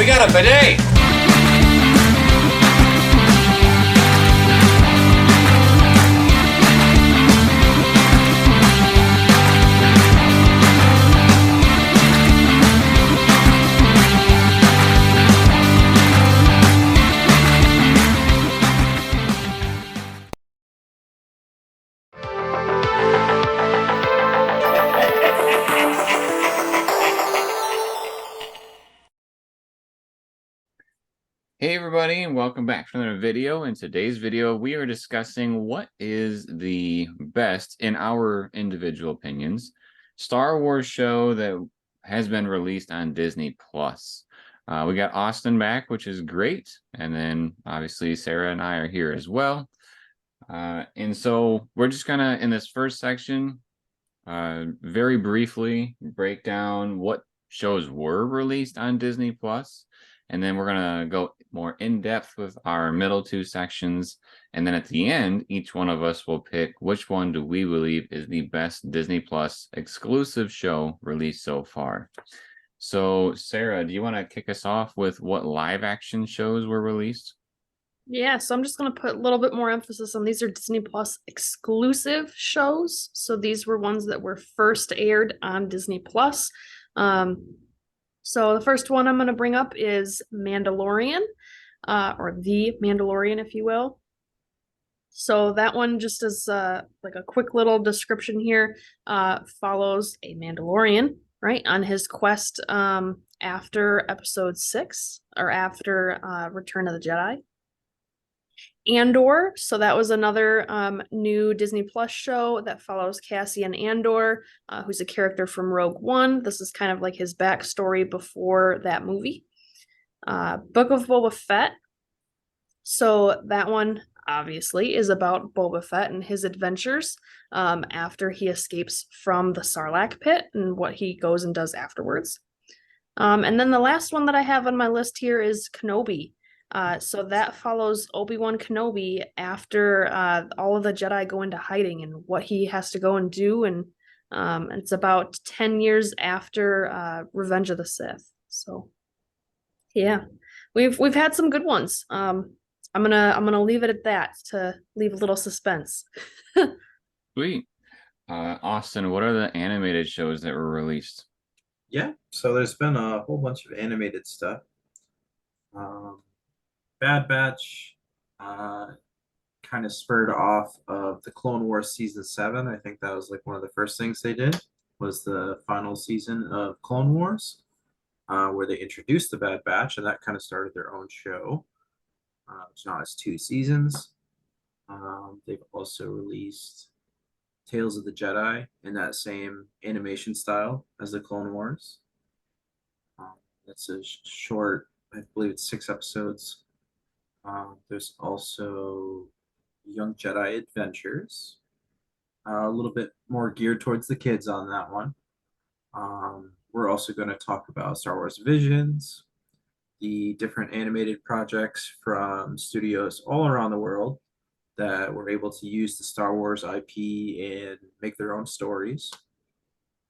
We got a bidet! Hey everybody, and welcome back to another video. In today's video, we are discussing what is the best, in our individual opinions, Star Wars show that has been released on Disney Plus. We got Austin back, which is great, and then obviously Sarah and I are here as well. And so we're just gonna, in this first section, very briefly break down what shows were released on Disney Plus. And then we're going to go more in depth with our middle two sections. And then at the end, each one of us will pick which one do we believe is the best Disney Plus exclusive show released so far. So, Sarah, do you want to kick us off with what live action shows were released? Yeah, so I'm just going to put a little bit more emphasis on these are Disney Plus exclusive shows. So these were ones that were first aired on Disney Plus. So the first one I'm going to bring up is Mandalorian, or The Mandalorian, if you will. So that one, just as like a quick little description here, follows a Mandalorian, right, on his quest after Episode 6, or after Return of the Jedi. Andor, so that was another new Disney Plus show that follows Cassian Andor, who's a character from Rogue One. This is kind of like his backstory before that movie. Book of Boba Fett, so that one obviously is about Boba Fett and his adventures after he escapes from the Sarlacc pit and what he goes and does afterwards. And then the last one that I have on my list here is Kenobi. So that follows Obi-Wan Kenobi after all of the Jedi go into hiding and what he has to go and do, and it's about 10 years after Revenge of the Sith. So yeah, we've had some good ones. I'm gonna leave it at that to leave a little suspense. Sweet. Austin, what are the animated shows that were released? Yeah, so there's been a whole bunch of animated stuff. Bad Batch kind of spurred off of the Clone Wars season 7. I think that was like one of the first things they did, was the final season of Clone Wars, where they introduced the Bad Batch, and that kind of started their own show, which now has 2 seasons. They've also released Tales of the Jedi in that same animation style as the Clone Wars. That's a short, I believe it's 6 episodes. There's also Young Jedi Adventures, a little bit more geared towards the kids on that one. We're also going to talk about Star Wars Visions, the different animated projects from studios all around the world that were able to use the Star Wars IP and make their own stories.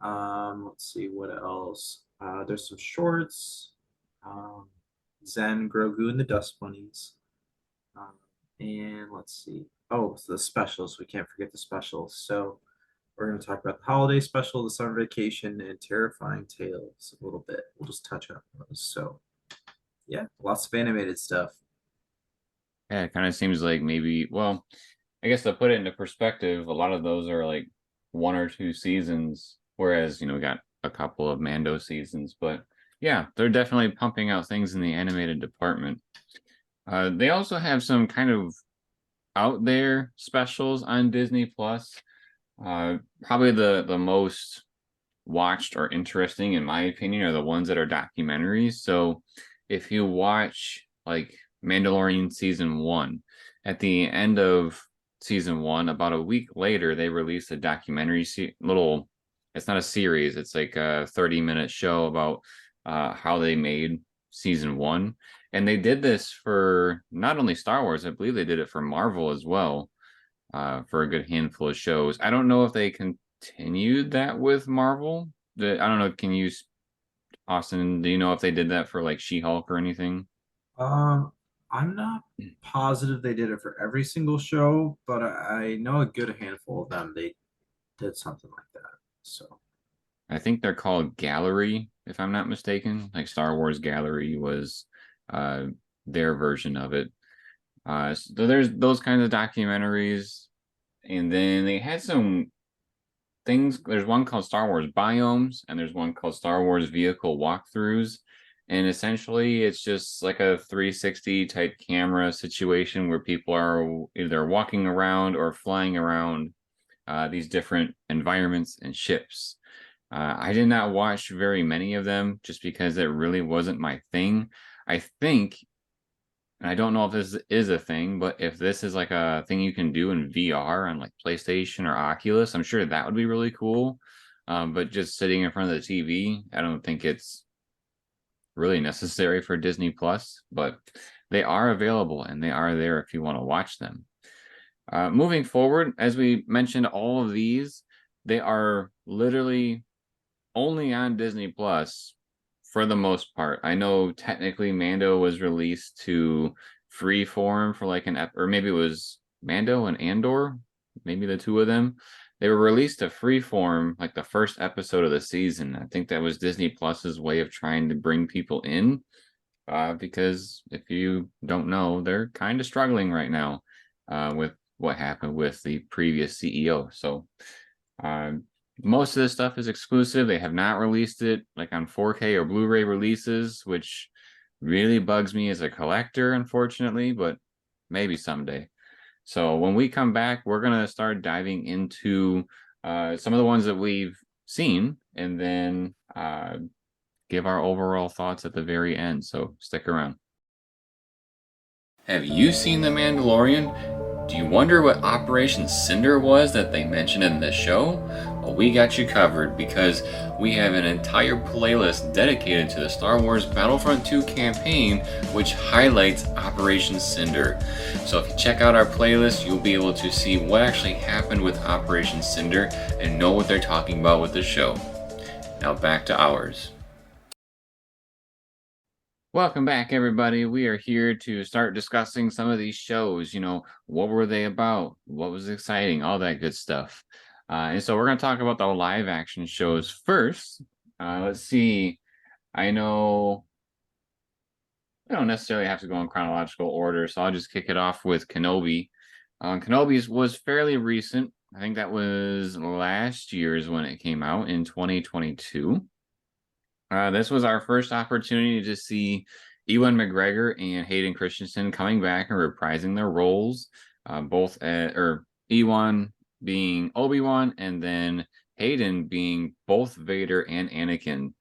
Let's see what else. There's some shorts. Zen, Grogu, and the Dust Bunnies. And let's see. Oh, so the specials. We can't forget the specials. So we're going to talk about the holiday special, the summer vacation, and terrifying tales a little bit. We'll just touch on those. So yeah, lots of animated stuff. Yeah, it kind of seems like maybe, well, I guess to put it into perspective, a lot of those are like 1 or 2 seasons, whereas, we got a couple of Mando seasons, but yeah, they're definitely pumping out things in the animated department. They also have some kind of out there specials on Disney Plus. Probably the most watched or interesting, in my opinion, are the ones that are documentaries. So if you watch like Mandalorian season 1, at the end of season 1, about a week later, they released a documentary little. It's not a series. It's like a 30-minute show about how they made season 1. And they did this for not only Star Wars, I believe they did it for Marvel as well, for a good handful of shows. I don't know if they continued that with Marvel. I don't know, can you Austin, do you know if they did that for like She-Hulk or anything? Um, I'm not positive they did it for every single show, but I know a good handful of them they did something like that. So I think they're called Gallery, if I'm not mistaken. Like Star Wars Gallery was uh their version of it. So there's those kinds of documentaries, and then they had some things. There's one called Star Wars Biomes, and there's one called Star Wars Vehicle Walkthroughs. And essentially, it's just like a 360 type camera situation where people are either walking around or flying around these different environments and ships. I did not watch very many of them just because it really wasn't my thing. I think, and I don't know if this is a thing, but if this is like a thing you can do in VR on like PlayStation or Oculus, I'm sure that would be really cool. But just sitting in front of the TV, I don't think it's really necessary for Disney Plus, but they are available and they are there if you want to watch them. Moving forward, as we mentioned, all of these, they are literally only on Disney Plus for the most part. I know technically Mando was released to Freeform for like or maybe it was Mando and Andor, maybe the two of them. They were released to Freeform like the first episode of the season. I think that was Disney Plus's way of trying to bring people in. Because if you don't know, they're kind of struggling right now with what happened with the previous CEO. So uh, most of this stuff is exclusive. They have not released it like on 4K or Blu-ray releases, which really bugs me as a collector, unfortunately, but maybe someday. So when we come back, we're going to start diving into some of the ones that we've seen and then give our overall thoughts at the very end. So stick around. Have you seen The Mandalorian? Do you wonder what Operation Cinder was that they mentioned in this show? Well, we got you covered because we have an entire playlist dedicated to the Star Wars Battlefront 2 campaign, which highlights Operation Cinder. So if you check out our playlist, you'll be able to see what actually happened with Operation Cinder and know what they're talking about with the show. Now back to ours. Welcome back, everybody. We are here to start discussing some of these shows. You know, what were they about? What was exciting? All that good stuff. And so we're going to talk about the live action shows first. Let's see. I know we don't necessarily have to go in chronological order, so I'll just kick it off with Kenobi. Kenobi was fairly recent. I think that was last year's when it came out in 2022. This was our first opportunity to see Ewan McGregor and Hayden Christensen coming back and reprising their roles, or Ewan being Obi-Wan, and then Hayden being both Vader and Anakin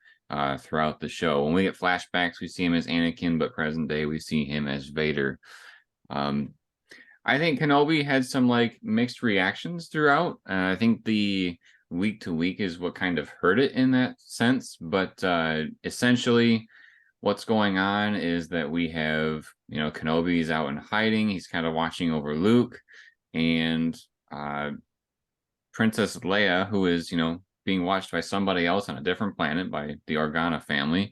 throughout the show. When we get flashbacks, we see him as Anakin, but present day, we see him as Vader. I think Kenobi had some like mixed reactions throughout. I think the week to week is what kind of hurt it in that sense. But essentially, what's going on is that we have, Kenobi's out in hiding. He's kind of watching over Luke, and Princess Leia, who is, being watched by somebody else on a different planet by the Organa family.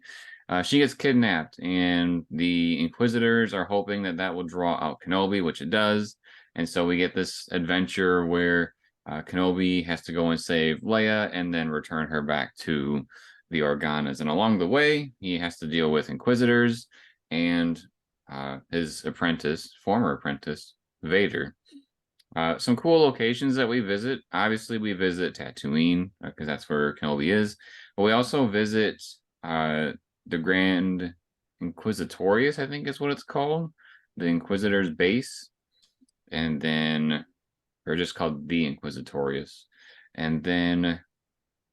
She gets kidnapped, and the Inquisitors are hoping that that will draw out Kenobi, which it does. And so we get this adventure where Kenobi has to go and save Leia and then return her back to the Organas. And along the way, he has to deal with Inquisitors and his former apprentice, Vader. Some cool locations that we visit. Obviously, we visit Tatooine because that's where Kenobi is. But we also visit the Grand Inquisitorius, I think is what it's called, the Inquisitor's base, and then, or just called the Inquisitorius, and then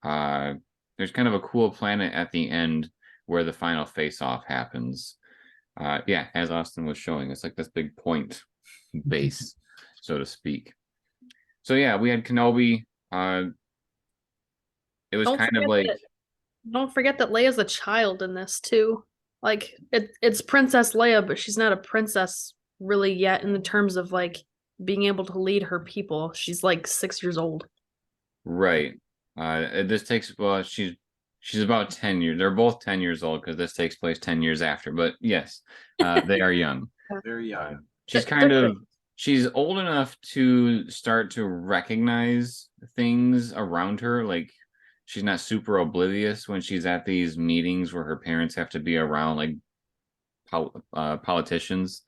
there's kind of a cool planet at the end where the final face-off happens. Yeah, as Austin was showing, it's like this big point base, so to speak. So yeah, we had Kenobi. It was kind of like. Don't forget that Leia's a child in this too. Like it's Princess Leia, but she's not a princess really yet in the terms of like being able to lead her people. She's like 6 years old. Right. This takes, well, she's She's about 10 years. They're both 10 years old because this takes place 10 years after. But yes, they are young. Very young. She's They're kind of she's old enough to start to recognize things around her. Like she's not super oblivious when she's at these meetings where her parents have to be around, like politicians.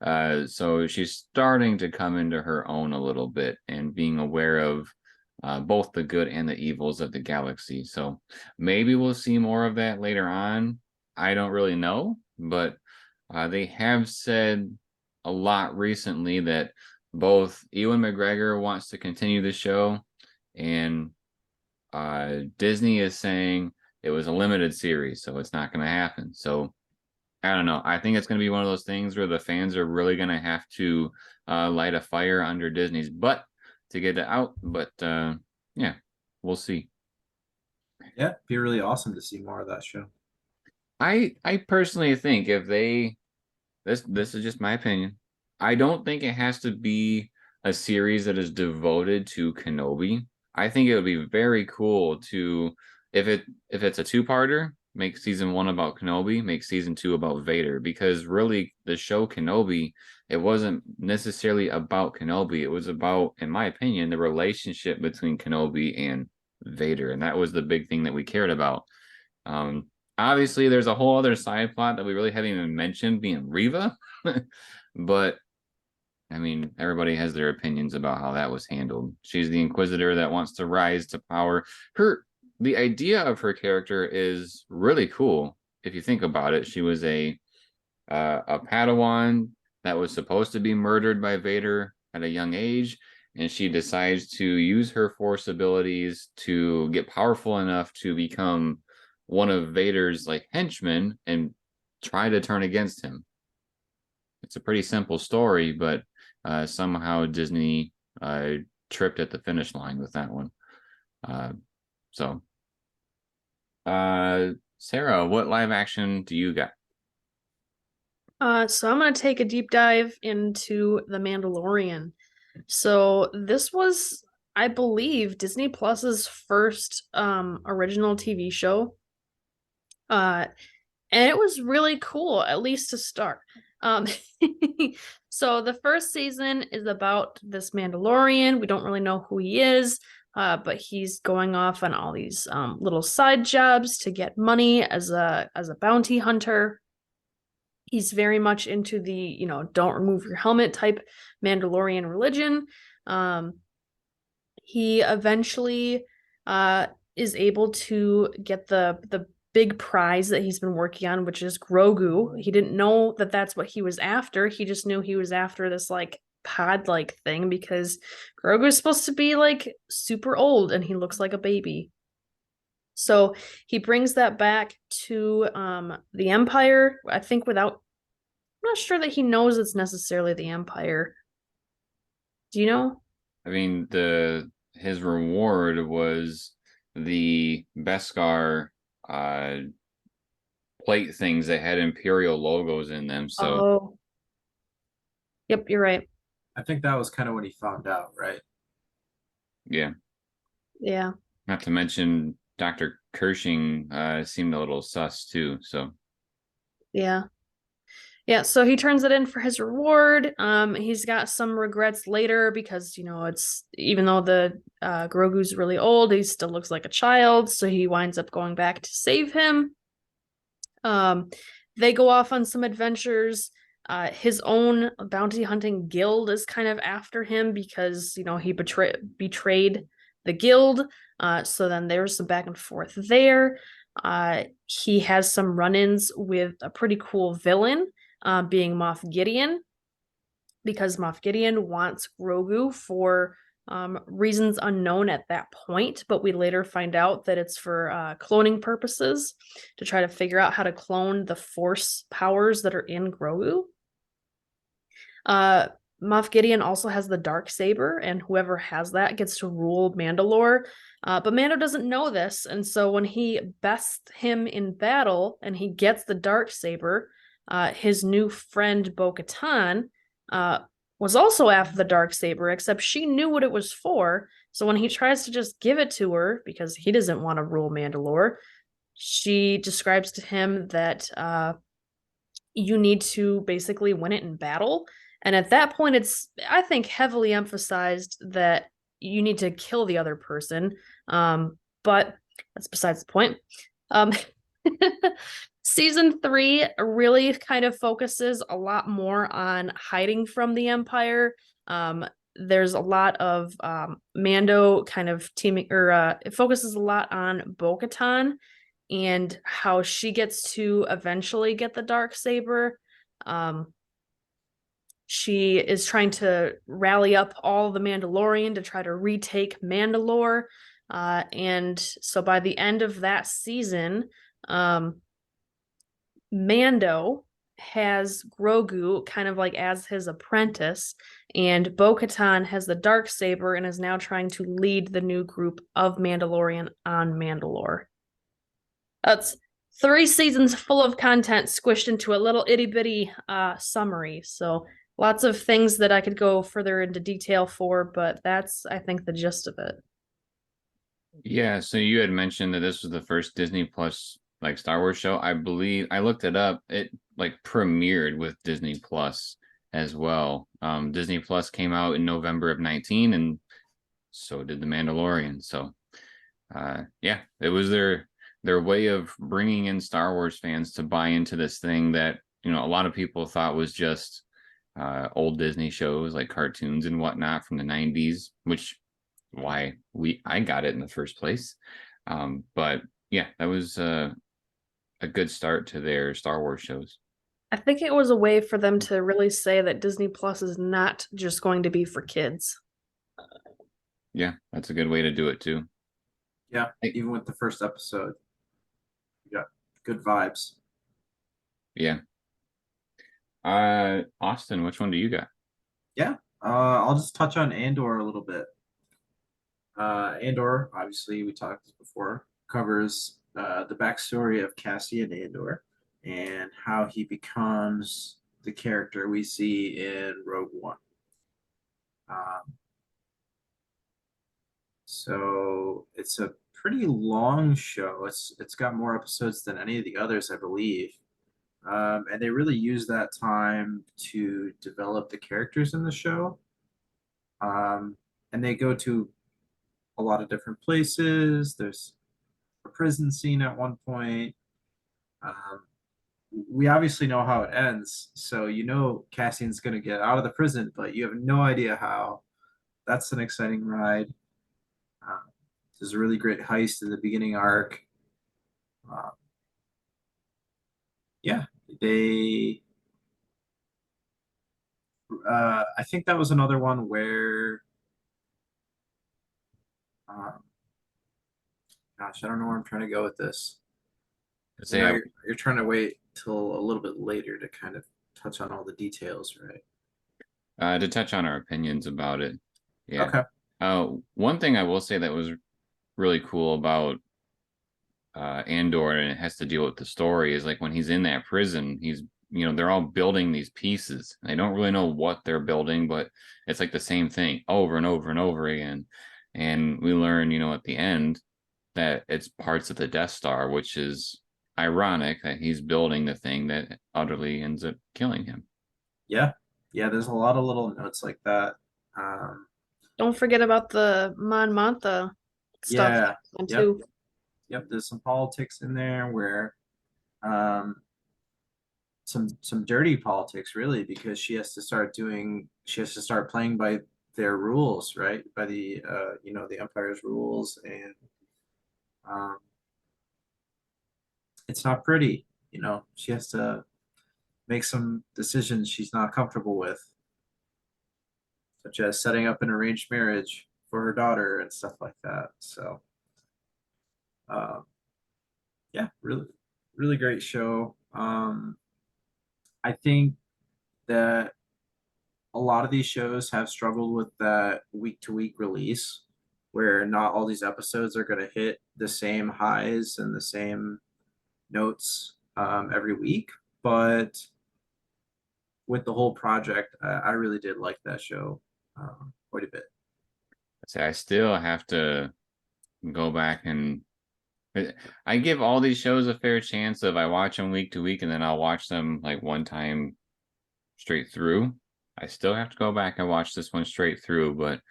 So she's starting to come into her own a little bit and being aware of both the good and the evils of the galaxy. So maybe we'll see more of that later on. I don't really know, but they have said a lot recently that both Ewan McGregor wants to continue the show, and Disney is saying it was a limited series, so it's not going to happen. So I don't know. I think it's going to be one of those things where the fans are really going to have to light a fire under Disney's butt to get it out. But yeah, we'll see. Yeah, it'd be really awesome to see more of that show. I personally think if they this is just my opinion. I don't think it has to be a series that is devoted to Kenobi. I think it would be very cool to if it's a two-parter, make season 1 about Kenobi, make season 2 about Vader, because really the show Kenobi, it wasn't necessarily about Kenobi. It was about, in my opinion, the relationship between Kenobi and Vader, and that was the big thing that we cared about. Obviously, there's a whole other side plot that we really haven't even mentioned, being Riva, but I mean, everybody has their opinions about how that was handled. She's the Inquisitor that wants to rise to power. The idea of her character is really cool. If you think about it, she was a Padawan that was supposed to be murdered by Vader at a young age, and she decides to use her Force abilities to get powerful enough to become one of Vader's like henchmen and try to turn against him. It's a pretty simple story, but somehow Disney tripped at the finish line with that one. So, Sarah, what live action do you got? So I'm going to take a deep dive into The Mandalorian. So this was, I believe, Disney Plus's first original TV show. And it was really cool, at least to start. Um, so the first season is about this Mandalorian. We don't really know who he is, but he's going off on all these little side jobs to get money as a bounty hunter. He's very much into the, don't remove your helmet type Mandalorian religion. He eventually is able to get the big prize that he's been working on, which is Grogu. He didn't know that that's what he was after. He just knew he was after this like pod-like thing because Grogu is supposed to be like super old and he looks like a baby. So he brings that back to the Empire, I think I'm not sure that he knows it's necessarily the Empire. Do you know? I mean, his reward was the Beskar plate things that had Imperial logos in them. So, Oh, yep, you're right. I think that was kind of when he found out, right? yeah. Yeah. Not to mention Dr. Kershing seemed a little sus too. So, Yeah. Yeah, so he turns it in for his reward. He's got some regrets later because, it's even though the Grogu's really old, he still looks like a child, so he winds up going back to save him. They go off on some adventures. His own bounty hunting guild is kind of after him because, he betrayed the guild. So then there's some back and forth there. He has some run-ins with a pretty cool villain, being Moff Gideon, because Moff Gideon wants Grogu for reasons unknown at that point, but we later find out that it's for cloning purposes to try to figure out how to clone the Force powers that are in Grogu. Moff Gideon also has the dark saber, and whoever has that gets to rule Mandalore. But Mando doesn't know this, and so when he bests him in battle and he gets the dark saber, his new friend Bo-Katan was also after the dark saber, except she knew what it was for. So when he tries to just give it to her because he doesn't want to rule Mandalore, she describes to him that you need to basically win it in battle. And at that point, it's, I think, heavily emphasized that you need to kill the other person. But that's besides the point. Um, Season 3 really kind of focuses a lot more on hiding from the Empire. There's a lot of Mando kind of teaming, or it focuses a lot on Bo-Katan and how she gets to eventually get the dark saber. Um, she is trying to rally up all the Mandalorian to try to retake Mandalore. And so by the end of that season, Mando has Grogu kind of like as his apprentice, and Bo-Katan has the dark saber and is now trying to lead the new group of Mandalorian on Mandalore. That's 3 seasons full of content squished into a little itty bitty summary. So lots of things that I could go further into detail for, but that's, I think, the gist of it. Yeah, so you had mentioned that this was the first Disney Plus like Star Wars show. I believe I looked it up. It like premiered with Disney Plus as well. Disney Plus came out in November of 19, and so did The Mandalorian. So yeah, it was their way of bringing in Star Wars fans to buy into this thing that, you know, a lot of people thought was just old Disney shows like cartoons and whatnot from the 90s, which why I got it in the first place. But yeah, that was a good start to their Star Wars shows. I think it was a way for them to really say that Disney Plus is not just going to be for kids. Yeah, that's a good way to do it too. Yeah, Hey, even with the first episode, you got good vibes. yeah. Austin, which one do you got? Yeah, I'll just touch on Andor a little bit. Andor, obviously, we talked before, covers the backstory of Cassian Andor and how he becomes the character we see in Rogue One. Um, so it's a pretty long show. It's got more episodes than any of the others, I believe. And they really use that time to develop the characters in the show. And they go to a lot of different places. There's a prison scene at one point. Um, we obviously know how it ends, so you know Cassian's going to get out of the prison, but you have no idea how. That's an exciting ride. Um, there's a really great heist in the beginning arc. Uh, yeah, they. I think that was another one where. Um, gosh, I don't know where I'm trying to go with this. You Say know, you're trying to wait till a little bit later to kind of touch on all the details, right? to touch on our opinions about it. Yeah. Okay. One thing I will say that was really cool about Andor, and it has to deal with the story, is like when he's in that prison, he's, you know, they're all building these pieces. They don't really know what they're building, but it's like the same thing over and over and over again. And we learn, you know, at the end that it's parts of the Death Star, which is ironic that he's building the thing that utterly ends up killing him. Yeah. Yeah, there's a lot of little notes like that. Um, Don't forget about the Mon Mothma stuff yeah. Yep. too. Yep. There's some politics in there where um some dirty politics really because she has to start playing by their rules, right? By the you know, the Empire's rules and um it's not pretty, you know. She has to make some decisions she's not comfortable with, such as setting up an arranged marriage for her daughter and stuff like that. So um yeah, really, really great show. I think that a lot of these shows have struggled with that week to week release, where not all these episodes are going to hit the same highs and the same notes every week. But with the whole project, I really did like that show quite a bit. I say I still have to go back and I give all these shows a fair chance of I watch them week to week and then I'll watch them like one time straight through. I still have to go back and watch this one straight through, but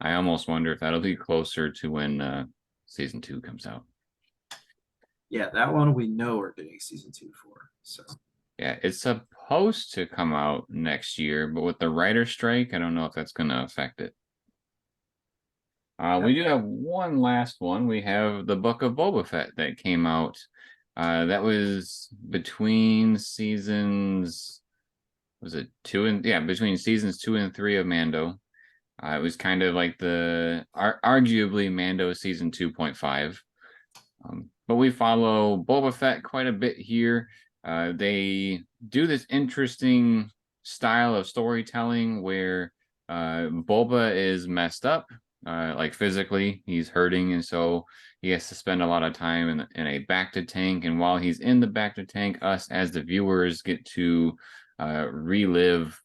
I almost wonder if that'll be closer to when season 2 comes out. Yeah, that one we know we're getting season 2 for. So Yeah, it's supposed to come out next year, but with the writer strike, I don't know if that's going to affect it. We do have one last one. We have the Book of Boba Fett that came out. That was between seasons. Was it 2 and yeah, between seasons 2 and 3 of Mando. It was kind of like the arguably Mando season 2.5. But we follow Boba Fett quite a bit here. They do this interesting style of storytelling where Boba is messed up, like physically, he's hurting, and so he has to spend a lot of time in a bacta tank. And while he's in the bacta tank, us as the viewers get to relive,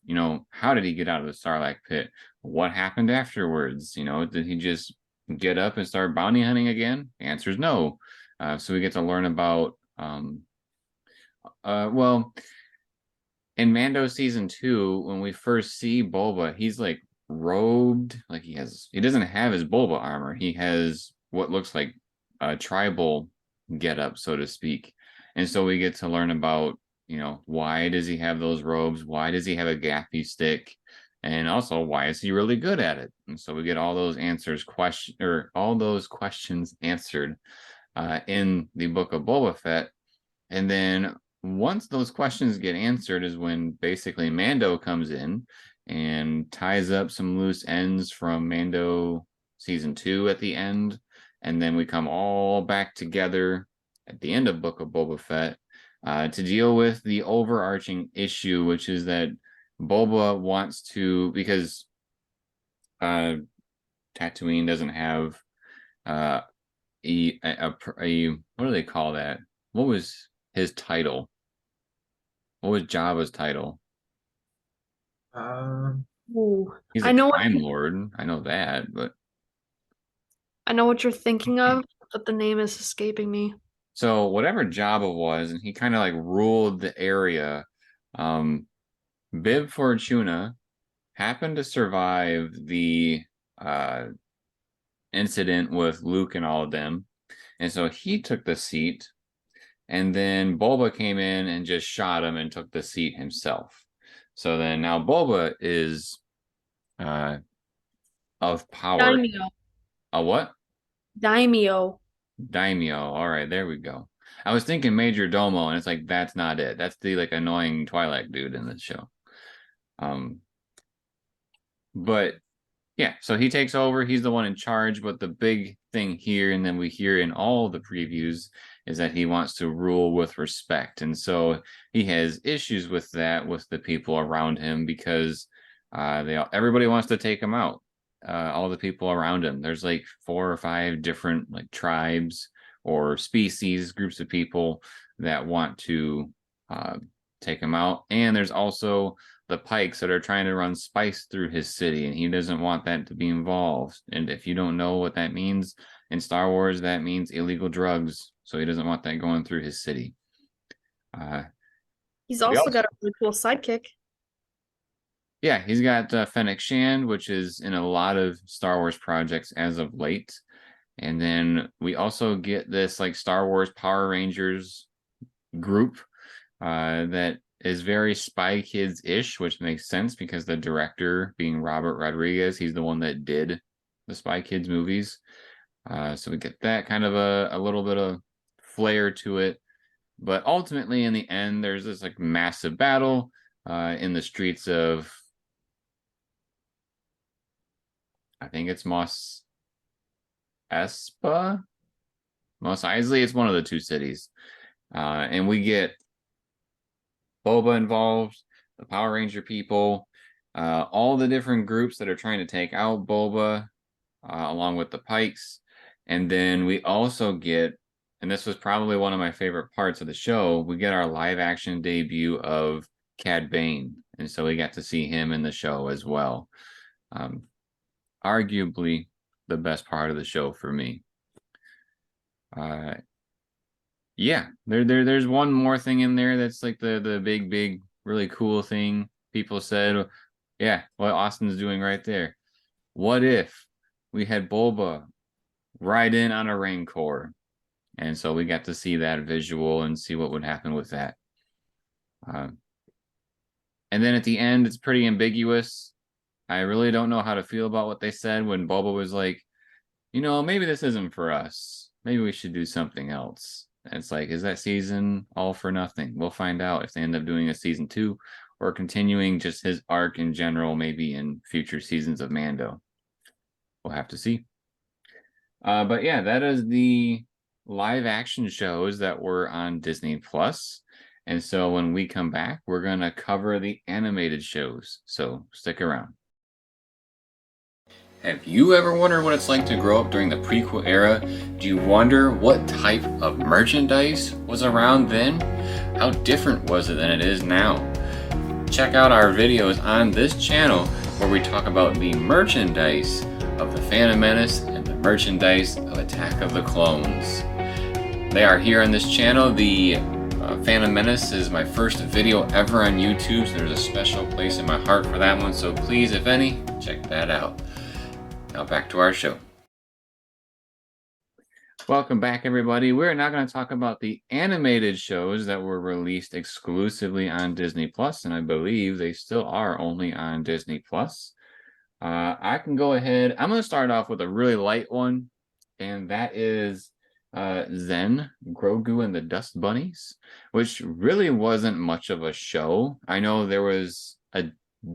how did he get out of the Sarlacc pit? What happened afterwards? Did he just get up and start bounty hunting again? The answer is no. So we get to learn about, well, in Mando season 2, when we first see Boba, he's like robed, like he doesn't have his Boba armor. He has what looks like a tribal getup, so to speak. And so we get to learn about, why does he have those robes? Why does he have a gaffy stick? And also, why is he really good at it? And so we get all those all those questions answered in the Book of Boba Fett. And then once those questions get answered is when basically Mando comes in and ties up some loose ends from Mando season 2 at the end. And then we come all back together at the end of Book of Boba Fett to deal with the overarching issue, which is that Boba wants to, because Tatooine doesn't have what do they call that? What was his title? What was Jabba's title? Ooh, He's I a know Time Lord. I know that, but I know what you're thinking of, but the name is escaping me. so whatever Jabba was, and he kind of like ruled the area. Bib Fortuna happened to survive the uh, incident with Luke and all of them, and so he took the seat. And then Boba came in and just shot him and took the seat himself. So then now Boba is of power. Daimyo. A what? Daimyo. Daimyo. All right, there we go. I was thinking Major Domo, and it's like that's not it. That's the like annoying Twilight dude in the show. But yeah, so he takes over. He's the one in charge. But the big thing here, and then we hear in all the previews, is that he wants to rule with respect. And so he has issues with that with the people around him because everybody wants to take him out. All the people around him. There's like 4 or 5 different like tribes or species, groups of people that want to take him out. And there's also the Pikes that are trying to run spice through his city, and he doesn't want that to be involved. And if you don't know what that means in Star Wars, that means illegal drugs. So he doesn't want that going through his city. He's also got a really cool sidekick. Yeah, he's got Fennec Shand, which is in a lot of Star Wars projects as of late. And then we also get this like Star Wars Power Rangers group that is very Spy Kids-ish, which makes sense because the director being Robert Rodriguez, he's the one that did the Spy Kids movies. So we get that kind of a little bit of flair to it. But ultimately, in the end, there's this like massive battle in the streets of, I think it's Mos Espa? Mos Eisley, it's one of the 2 cities. And we get Boba involved, the Power Ranger people, all the different groups that are trying to take out Boba, along with the Pikes. And then we also get, and this was probably one of my favorite parts of the show, we get our live action debut of Cad Bane. And so we got to see him in the show as well. Arguably the best part of the show for me. Yeah, there's one more thing in there that's like the big really cool thing people said. Yeah, what Austin's doing right there. What if we had Bulba ride in on a Rancor? And so we got to see that visual and see what would happen with that. Uh, and then at the end, it's pretty ambiguous. I really don't know how to feel about what they said when Bulba was like, maybe this isn't for us. Maybe we should do something else. And it's like, is that season all for nothing? We'll find out if they end up doing a season 2 or continuing just his arc in general, maybe in future seasons of Mando. We'll have to see. But yeah, that is the live action shows that were on Disney Plus. And so when we come back, we're going to cover the animated shows. So stick around. Have you ever wondered what it's like to grow up during the prequel era? Do you wonder what type of merchandise was around then? How different was it than it is now? Check out our videos on this channel where we talk about the merchandise of the Phantom Menace and the merchandise of Attack of the Clones. They are here on this channel. The Phantom Menace is my first video ever on YouTube, so there's a special place in my heart for that one. So please, if any, check that out. Now back to our show. Welcome back, everybody. We're now going to talk about the animated shows that were released exclusively on Disney Plus, and I believe they still are only on Disney Plus. I can go ahead. I'm going to start off with a really light one, and that is Zen, Grogu and the Dust Bunnies, which really wasn't much of a show. I know there was a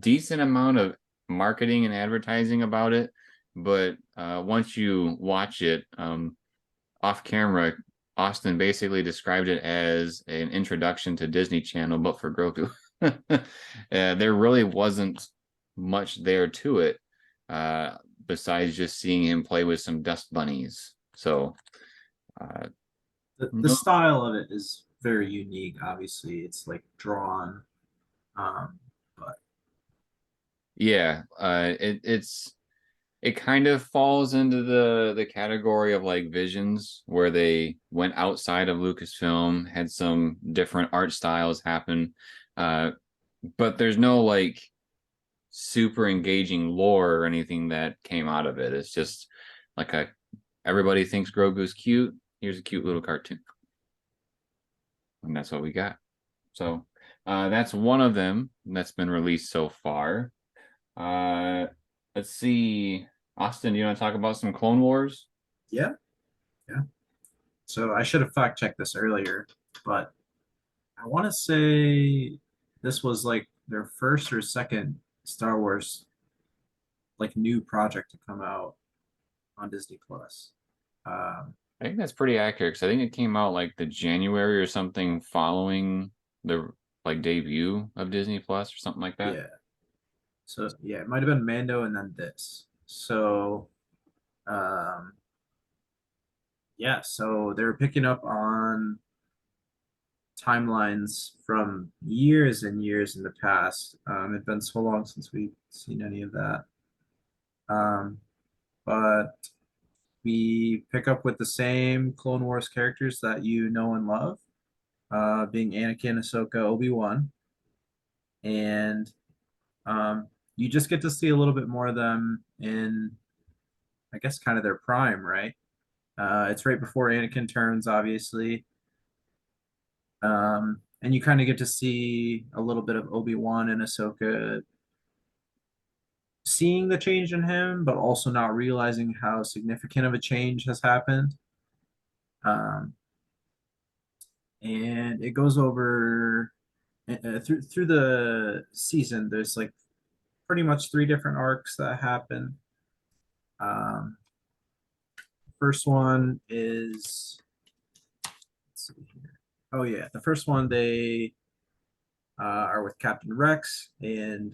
decent amount of marketing and advertising about it, but once you watch it off camera, Austin basically described it as an introduction to Disney Channel, but for Grogu. There really wasn't much there to it, besides just seeing him play with some dust bunnies. So The style of it is very unique. Obviously, it's like drawn, but yeah, it kind of falls into the category of like Visions, where they went outside of Lucasfilm, had some different art styles happen, but there's no like super engaging lore or anything that came out of it. It's just like everybody thinks Grogu's cute. Here's a cute little cartoon, and that's what we got. So that's one of them that's been released so far. Let's see. Austin, do you want to talk about some Clone Wars? yeah, yeah. So I should have fact checked this earlier, but I want to say this was like their first or second Star Wars like new project to come out on Disney Plus. Um, I think that's pretty accurate because I think it came out like the January or something following the like debut of Disney Plus or something like that. yeah. So yeah, it might have been Mando and then this. So um, yeah, so they're picking up on timelines from years and years in the past. It's been so long since we've seen any of that. Um, but we pick up with the same Clone Wars characters that you know and love, being Anakin, Ahsoka, Obi-Wan, and you just get to see a little bit more of them in, I guess, kind of their prime, right? It's right before Anakin turns, obviously. And you kind of get to see a little bit of Obi-Wan and Ahsoka seeing the change in him, but also not realizing how significant of a change has happened. Um, and it goes over through the season. There's like pretty much three different arcs that happen. Um, first one is, let's see here. Oh yeah, the first one they are with Captain Rex, and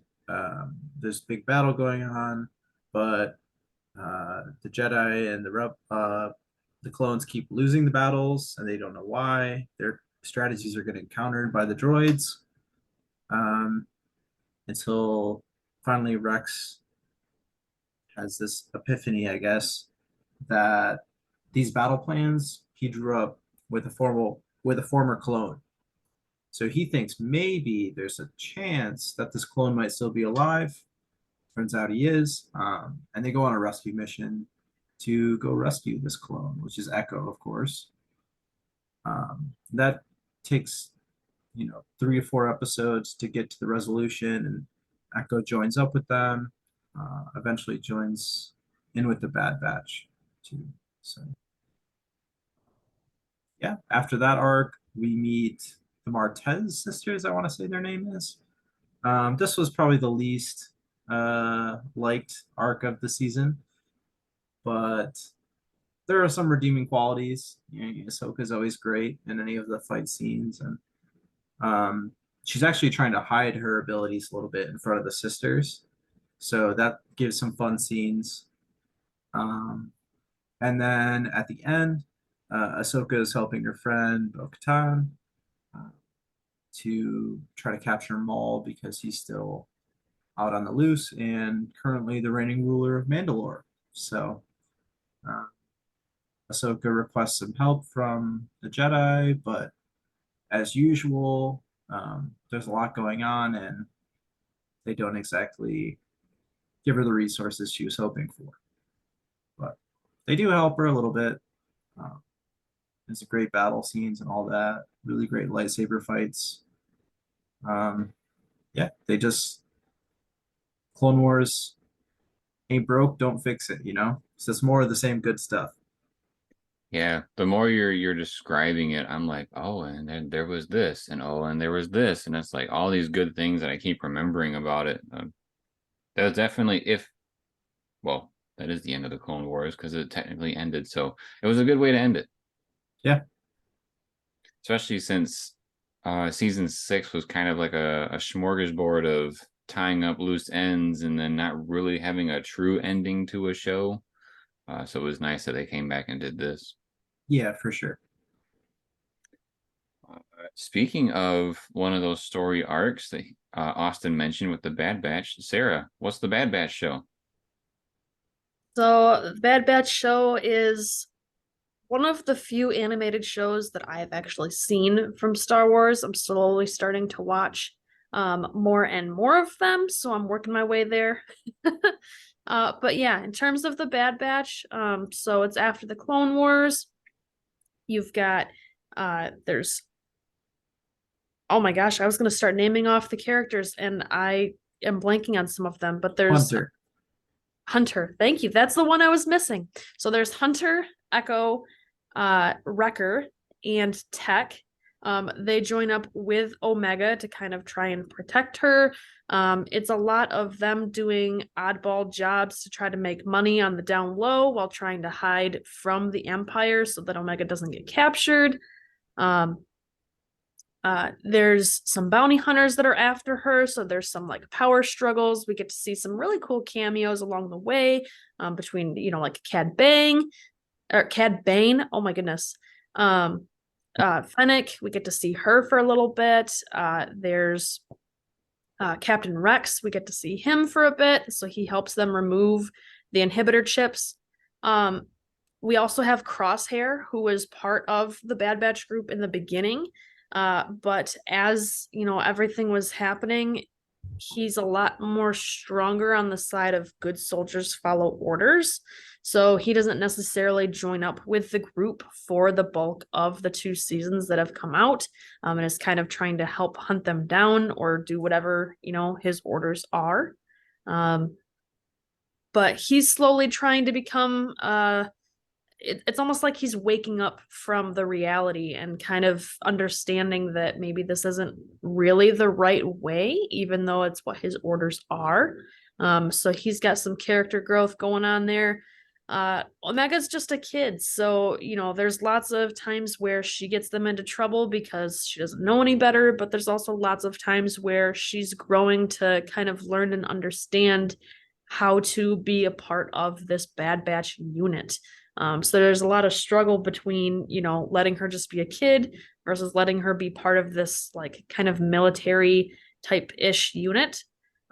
there's a big battle going on, but the Jedi and the clones keep losing the battles, and they don't know why. Their strategies are getting countered by the droids, um, until finally Rex has this epiphany, I guess, that these battle plans he drew up with a with a former clone. So he thinks maybe there's a chance that this clone might still be alive. Turns out he is. And they go on a rescue mission to go rescue this clone, which is Echo, of course. That takes, 3 to 4 episodes to get to the resolution, and Echo joins up with them. Eventually joins in with the Bad Batch too. So yeah, after that arc, we meet the Martez sisters. I want to say their name is. This was probably the least liked arc of the season, but there are some redeeming qualities. Ahsoka's always great in any of the fight scenes, and she's actually trying to hide her abilities a little bit in front of the sisters, so that gives some fun scenes. Um, and then at the end, Ahsoka is helping her friend Bo-Katan uh, to try to capture Maul because he's still out on the loose and currently the reigning ruler of Mandalore. So uh, Ahsoka requests some help from the Jedi, but as usual, there's a lot going on and they don't exactly give her the resources she was hoping for. But they do help her a little bit. Um, there's great battle scenes and all that. Really great lightsaber fights. Yeah, they just Clone Wars ain't broke, don't fix it. It's just more of the same good stuff. Yeah, the more you're describing it, I'm like, oh, and then there was this, and oh, and there was this, and it's like all these good things that I keep remembering about it. That was definitely well, that is the end of the Clone Wars because it technically ended, so it was a good way to end it. Yeah, Especially since season 6 was kind of like a smorgasbord of tying up loose ends and then not really having a true ending to a show. So it was nice that they came back and did this. yeah, for sure. Speaking of one of those story arcs that Austin mentioned with the Bad Batch, Sarah, what's the Bad Batch show? So the Bad Batch show is one of the few animated shows that I have actually seen from Star Wars. I'm slowly starting to watch more and more of them, so I'm working my way there. But yeah, in terms of the Bad Batch, so it's after the Clone Wars. You've got there's oh my gosh, I was gonna start naming off the characters and I am blanking on some of them, but there's Hunter. Hunter. Thank you. That's the one I was missing. So there's Hunter, Echo, Wrecker, and Tech. They join up with Omega to kind of try and protect her. It's a lot of them doing oddball jobs to try to make money on the down low while trying to hide from the Empire so that Omega doesn't get captured. Um, there's some bounty hunters that are after her, so there's some like power struggles. We get to see some really cool cameos along the way, between like Cad Bane or Cad Bane. Oh my goodness. Fennec, we get to see her for a little bit. There's Captain Rex, we get to see him for a bit, so he helps them remove the inhibitor chips. We also have Crosshair, who was part of the Bad Batch group in the beginning. But as everything was happening, he's a lot more stronger on the side of good soldiers follow orders. So he doesn't necessarily join up with the group for the bulk of the 2 seasons that have come out, and is kind of trying to help hunt them down or do whatever, his orders are. But he's slowly trying to become it's almost like he's waking up from the reality and kind of understanding that maybe this isn't really the right way, even though it's what his orders are. So he's got some character growth going on there. Omega's just a kid, so there's lots of times where she gets them into trouble because she doesn't know any better, but there's also lots of times where she's growing to kind of learn and understand how to be a part of this Bad Batch unit. So there's a lot of struggle between, letting her just be a kid versus letting her be part of this like kind of military type ish unit.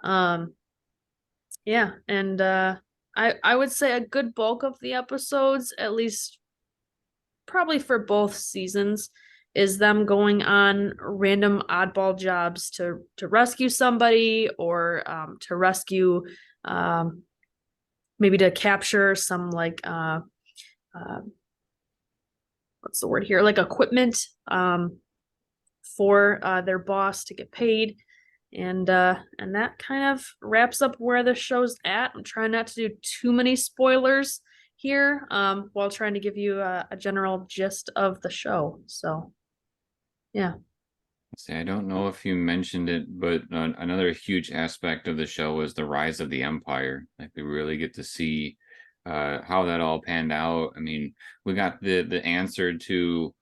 Yeah, and I would say a good bulk of the episodes, at least probably for both seasons, is them going on random oddball jobs to rescue somebody, or to rescue, maybe to capture some like uh, what's the word here, like equipment, for their boss to get paid. And that kind of wraps up where the show's at. I'm trying not to do too many spoilers here, while trying to give you a general gist of the show. So yeah. See, I don't know if you mentioned it, but another huge aspect of the show was the rise of the Empire. Like we really get to see how that all panned out. I mean, we got the answer to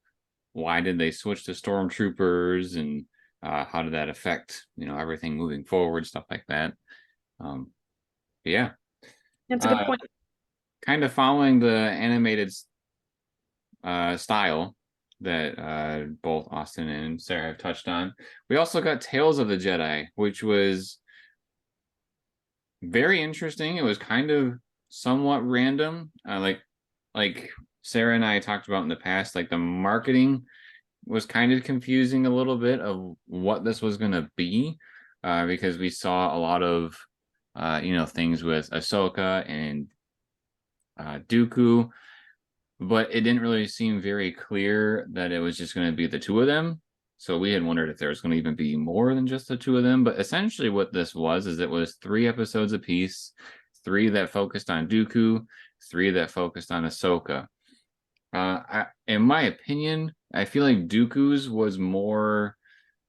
why did they switch to stormtroopers, and how did that affect everything moving forward, stuff like that. Um, yeah, That's a good point. kind of following the animated style that both Austin and Sarah have touched on. We also got Tales of the Jedi, which was very interesting. It was kind of somewhat random. Like Sarah and I talked about in the past, like the marketing was kind of confusing a little bit of what this was going to be, because we saw a lot of things with Ahsoka and Dooku, but it didn't really seem very clear that it was just going to be the two of them. So we had wondered if there was going to even be more than just the two of them. But essentially what this was is it was 3 episodes apiece, 3 that focused on Dooku, 3 that focused on Ahsoka. In my opinion, I feel like Dooku's was more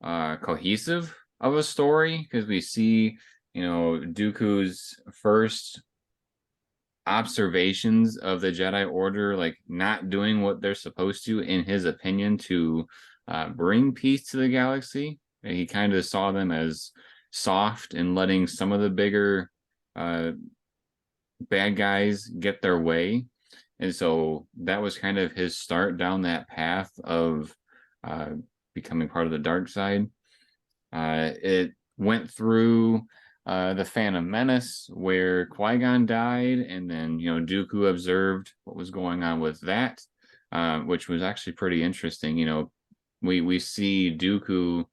cohesive of a story, because we see, Dooku's first observations of the Jedi Order, like not doing what they're supposed to, in his opinion, to bring peace to the galaxy. He kind of saw them as soft and letting some of the bigger bad guys get their way. And so that was kind of his start down that path of becoming part of the dark side. It went through the Phantom Menace, where Qui-Gon died, and then Dooku observed what was going on with that, which was actually pretty interesting. We see Dooku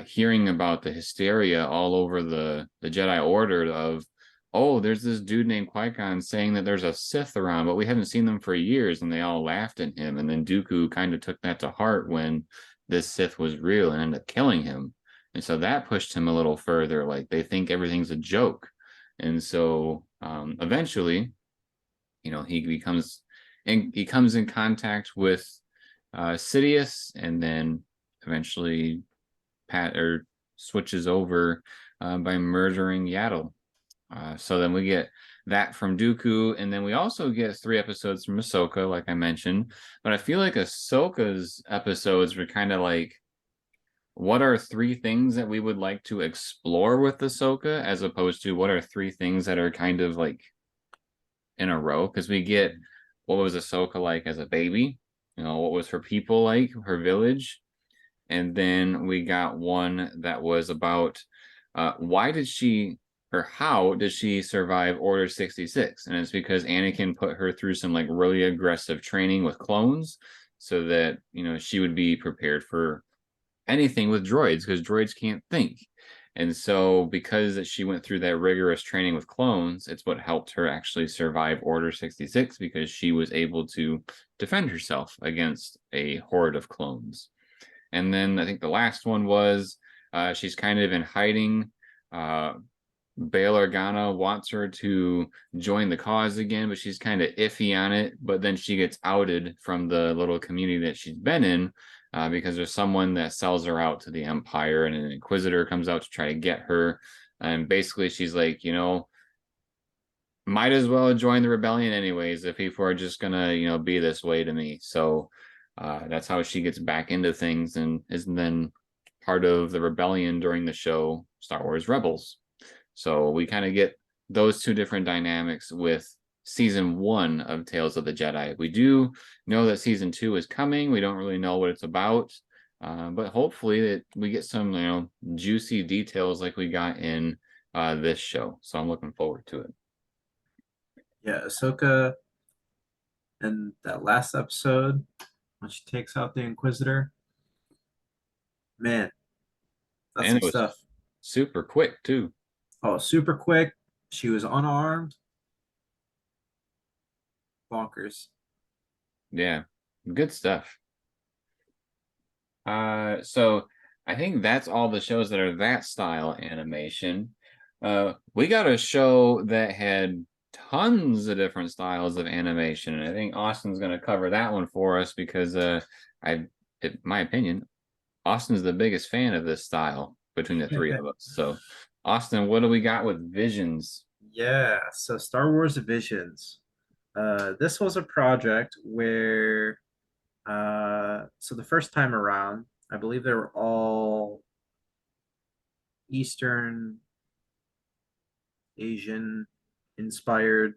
hearing about the hysteria all over the Jedi Order of, oh, there's this dude named Qui-Gon saying that there's a Sith around, but we haven't seen them for years, and they all laughed at him. And then Dooku kind of took that to heart when this Sith was real and ended up killing him. And so that pushed him a little further. Like they think everything's a joke. And so eventually, he comes in contact with Sidious, and then eventually switches over by murdering Yaddle. So then we get that from Dooku, and then we also get 3 episodes from Ahsoka, like I mentioned. But I feel like Ahsoka's episodes were kind of like, what are 3 things that we would like to explore with Ahsoka, as opposed to what are 3 things that are kind of like in a row? Because we get what was Ahsoka like as a baby, what was her people like, her village, and then we got one that was about why did she, or how did she survive Order 66? And it's because Anakin put her through some like really aggressive training with clones, so that she would be prepared for anything with droids, because droids can't think. And so because she went through that rigorous training with clones, it's what helped her actually survive Order 66, because she was able to defend herself against a horde of clones. And then I think the last one was she's kind of in hiding. Bail Organa wants her to join the cause again, but she's kind of iffy on it. But then she gets outed from the little community that she's been in, because there's someone that sells her out to the Empire, and an Inquisitor comes out to try to get her. And basically she's like, might as well join the rebellion anyways if people are just gonna, be this way to me. So that's how she gets back into things, and is then part of the rebellion during the show Star Wars Rebels. So we kind of get those 2 different dynamics with season 1 of Tales of the Jedi. We do know that season 2 is coming. We don't really know what it's about, but hopefully that we get some juicy details like we got in this show. So I'm looking forward to it. Yeah, Ahsoka in that last episode, when she takes out the Inquisitor, Man, that's And some it was stuff. super quick too. Oh, super quick. She was unarmed. Bonkers. Yeah, good stuff. So I think that's all the shows that are that style animation. We got a show that had tons of different styles of animation, and I think Austin's going to cover that one for us because in my opinion, Austin's the biggest fan of this style between the three of us. So, Austin, what do we got with Visions? Yeah, so Star Wars Visions. This was a project where so the first time around, I believe they were all Eastern Asian inspired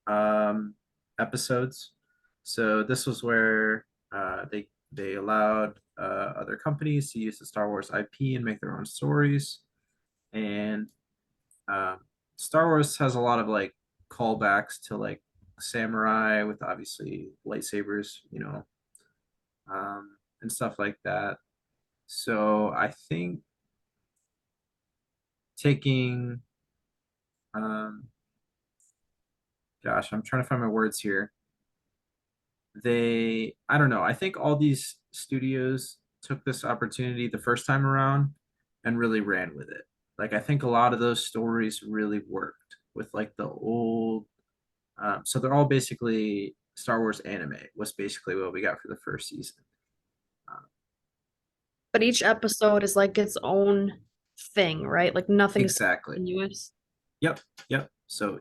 um, episodes. So this was where they allowed other companies to use the Star Wars IP and make their own stories. And um, Star Wars has a lot of like callbacks to like samurai with obviously lightsabers, and stuff like that. So I think taking, um, gosh, I'm trying to find my words here. I don't know, I think all these studios took this opportunity the first time around and really ran with it. Like, I think a lot of those stories really worked with like the old, so they're all basically Star Wars anime, was basically what we got for the first season. Uh, But each episode is like its own thing, right? Like nothing's exactly. continuous. Yep. Yep. So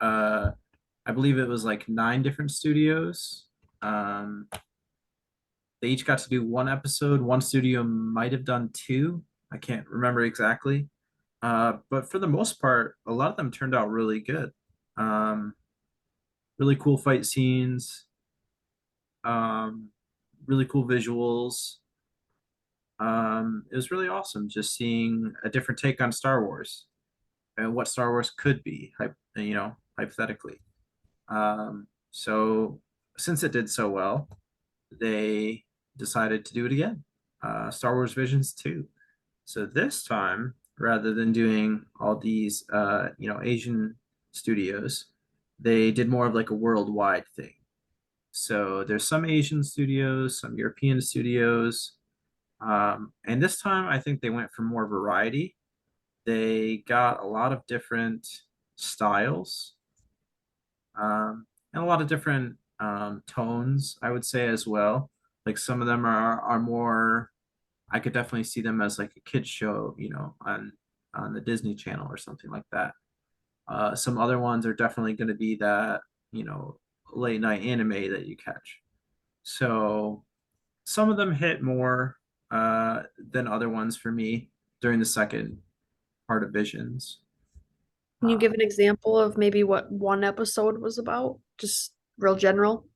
I believe it was like 9 different studios. Um, they each got to do one episode. One studio might have done two. I can't remember exactly. But for the most part, a lot of them turned out really good. Um, really cool fight scenes, um, really cool visuals. It was really awesome just seeing a different take on Star Wars and what Star Wars could be, hypothetically. So since it did so well, they decided to do it again. Star Wars Visions 2. So this time, rather than doing all these, Asian studios, they did more of like a worldwide thing. So there's some Asian studios, some European studios, and this time I think they went for more variety. They got a lot of different styles, and a lot of different tones, I would say as well. Like some of them are more. I could definitely see them as like a kids show, on the Disney Channel or something like that. Some other ones are definitely going to be that, you know late night anime that you catch. So some of them hit more than other ones for me during the second part of Visions. Can you Uh, give an example of maybe what one episode was about? Just real general.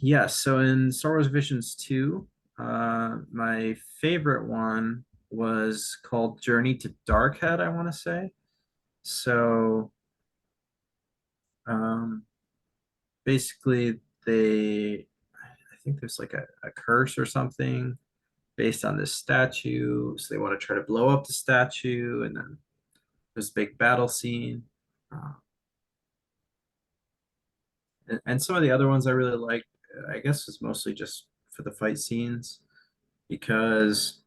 yes. So in Star Wars Visions 2, my favorite one was called Journey to Darkhead, I want to say. So, um, basically, I think there's like a curse or something based on this statue. So they want to try to blow up the statue, and then there's a big battle scene. Uh, and some of the other ones I really like, I guess, is mostly just for the fight scenes because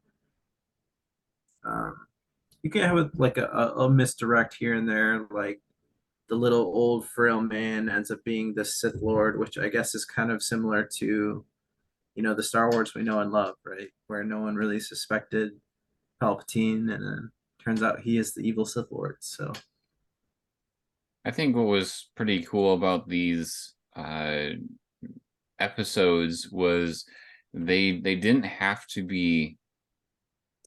um, you can have like a misdirect here and there, like the little old frail man ends up being the Sith Lord, which I guess is kind of similar to, the Star Wars we know and love, right? Where no one really suspected Palpatine, and then turns out he is the evil Sith Lord. So I think what was pretty cool about these episodes was they didn't have to be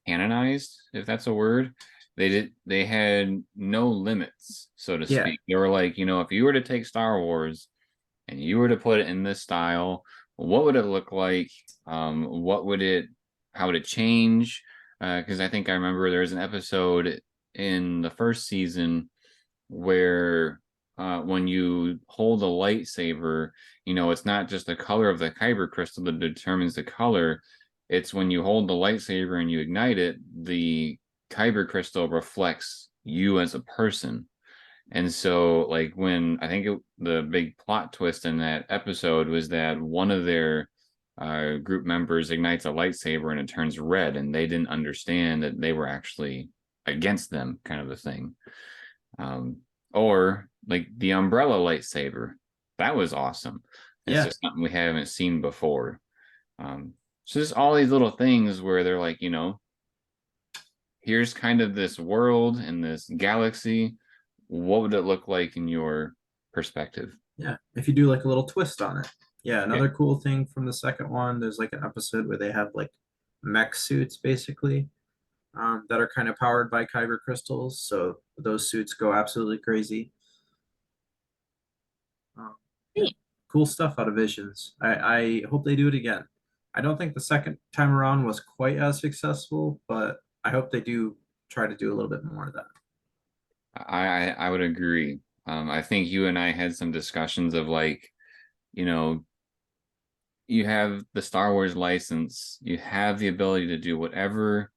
canonized, if that's a word. They had no limits, so to yeah, speak. They were like, if you were to take Star Wars and you were to put it in this style, what would it look like? What would it how would it change? Because I think I remember there was an episode in the first season where when you hold a lightsaber, it's not just the color of the kyber crystal that determines the color. it's when you hold the lightsaber and you ignite it, the kyber crystal reflects you as a person. And so, like, when I think the big plot twist in that episode was that one of their group members ignites a lightsaber and it turns red, and they didn't understand that they were actually against them, kind of a thing. Or like the umbrella lightsaber, that was awesome. It's Yeah, just something we haven't seen before. So just all these little things where they're like, here's kind of this world and this galaxy. What would it look like in your perspective? yeah. If you do like a little twist on it. Yeah, Yeah. another cool thing from the second one, there's like an episode where they have like mech suits basically, that are kind of powered by kyber crystals. So those suits go absolutely crazy. Yeah, Neat. cool stuff out of Visions. I hope they do it again. I don't think the second time around was quite as successful, but I hope they do try to do a little bit more of that. I would agree. I think you and I had some discussions of like, you know, you have the Star Wars license, you have the ability to do whatever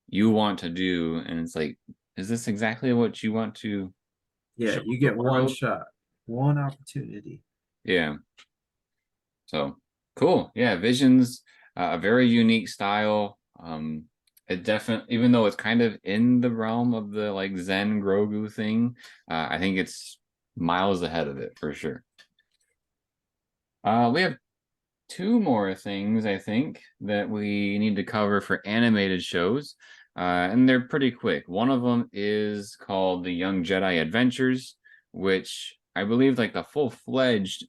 you want to do, and it's like, is this exactly what you want to Yeah, show you the get one world? shot, one opportunity. Yeah. So cool. Yeah, Visions, a very unique style. It definitely, even though it's kind of in the realm of the like Zen Grogu thing, I think it's miles ahead of it for sure. We have two more things I think that we need to cover for animated shows, and they're pretty quick. One of them is called The Young Jedi Adventures, which I believe like the full-fledged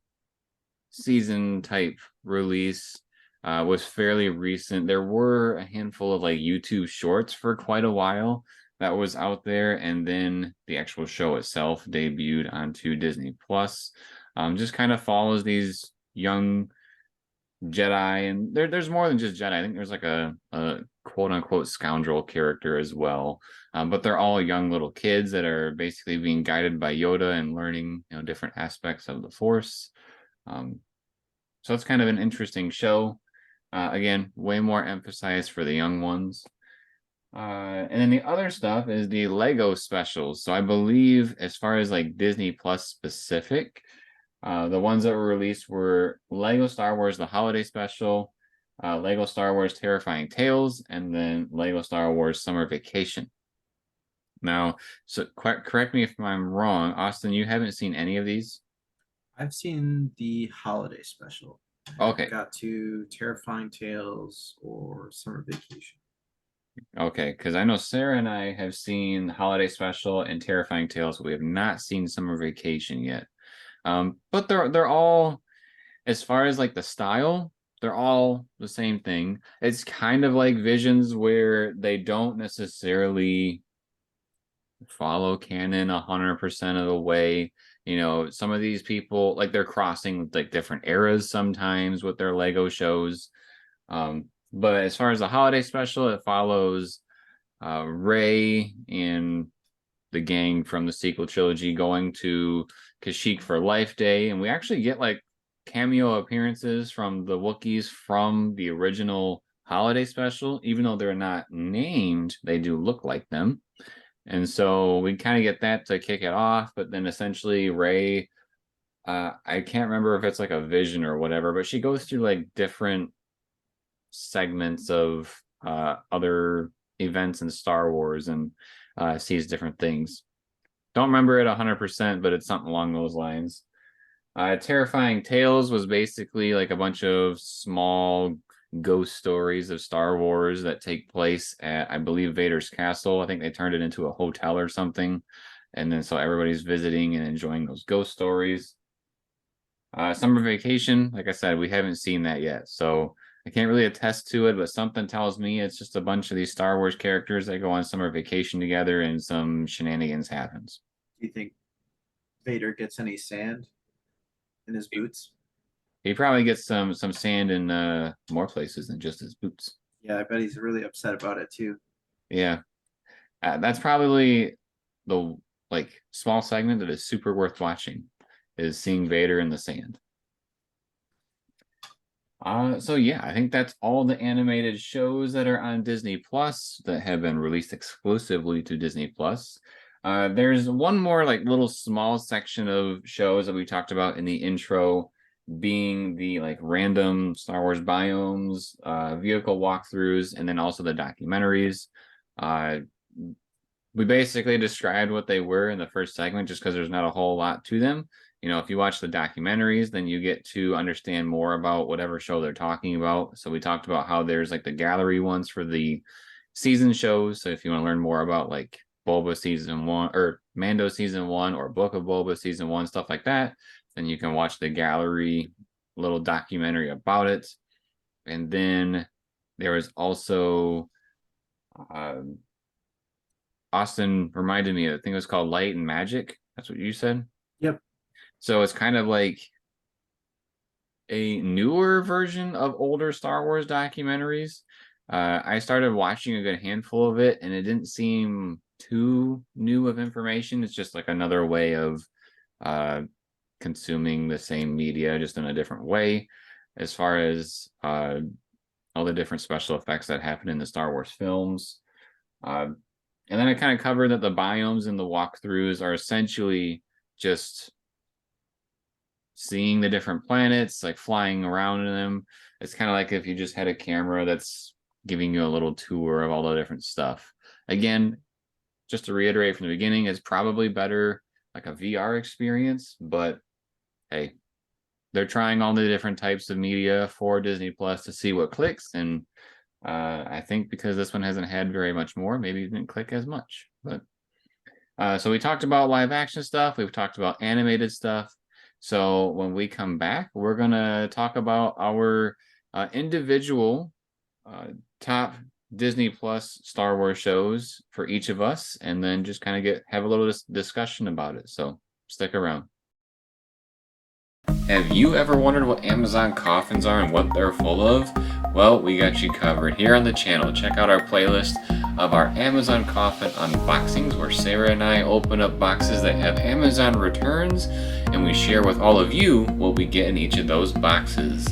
season type release was fairly recent. There were a handful of like YouTube shorts for quite a while that was out there, and then the actual show itself debuted onto Disney Plus. Just kind of follows these young Jedi, and there's more than just Jedi. I think there's like a quote unquote scoundrel character as well. But they're all young little kids that are basically being guided by Yoda and learning, different aspects of the Force. Um, so it's kind of an interesting show. Again, way more emphasized for the young ones. And then the other stuff is the Lego specials. So I believe, as far as like Disney Plus specific, the ones that were released were Lego Star Wars The Holiday Special, Lego Star Wars Terrifying Tales, and then Lego Star Wars Summer Vacation. Now, so correct me if I'm wrong, Austin, you haven't seen any of these? I've seen the holiday special. I haven't Okay, got to Terrifying Tales or Summer Vacation. okay, because I know Sarah and I have seen Holiday Special and Terrifying Tales, but we have not seen Summer Vacation yet. But they're all, as far as like the style, they're all the same thing. It's kind of like Visions where they don't necessarily follow canon 100% of the way. Some of these people, like, they're crossing like different eras sometimes with their Lego shows. But as far as the holiday special, it follows Rey and the gang from the sequel trilogy going to Kashyyyk for Life Day, and we actually get like cameo appearances from the Wookiees from the original holiday special. Even though they're not named, they do look like them. And so we kind of get that to kick it off, but then essentially Rey, I can't remember if it's like a vision or whatever, but she goes through like different segments of other events in Star Wars and sees different things. Don't remember it 100%, but it's something along those lines. Terrifying Tales was basically like a bunch of small ghost stories of Star Wars that take place at, I believe, Vader's castle. I think they turned it into a hotel or something. And then so everybody's visiting and enjoying those ghost stories. Summer Vacation, like I said, we haven't seen that yet. So I can't really attest to it, but something tells me it's just a bunch of these Star Wars characters that go on summer vacation together and some shenanigans happens. Do you think Vader gets any sand in his boots? He probably gets some sand in more places than just his boots. Yeah, I bet he's really upset about it too. Yeah, that's probably the like small segment that is super worth watching, is seeing Vader in the sand. So yeah, I think that's all the animated shows that are on Disney Plus that have been released exclusively to Disney Plus. There's one more like little small section of shows that we talked about in the intro, being the like random Star Wars biomes, vehicle walkthroughs, and then also the documentaries. Uh, we basically described what they were in the first segment just because there's not a whole lot to them. You know, if you watch the documentaries, then you get to understand more about whatever show they're talking about. So we talked about how there's like the gallery ones for the season shows. So if you want to learn more about like Boba season one or Mando season one or Book of Boba season one, stuff like that, then you can watch the gallery little documentary about it. And then there was also Austin reminded me, I think it was called Light and Magic. That's what you said. Yep. So it's kind of like a newer version of older Star Wars documentaries. I started watching a good handful of it, and it didn't seem too new of information. It's just like another way of consuming the same media, just in a different way, as far as all the different special effects that happen in the Star Wars films. And then I kind of covered that the biomes and the walkthroughs are essentially just seeing the different planets, like flying around in them. It's kind of like if you just had a camera that's giving you a little tour of all the different stuff. Again, just to reiterate from the beginning, it's probably better like a VR experience, but hey, they're trying all the different types of media for Disney Plus to see what clicks. And I think because this one hasn't had very much more, maybe it didn't click as much. But so we talked about live action stuff. We've talked about animated stuff. So when we come back, we're gonna talk about our individual top Disney Plus Star Wars shows for each of us, and then just kind of have a little discussion about it. So stick around. Have you ever wondered what Amazon coffins are and what they're full of? Well, we got you covered here on the channel. Check out our playlist of our Amazon coffin unboxings, where Sarah and I open up boxes that have Amazon returns, and we share with all of you what we get in each of those boxes.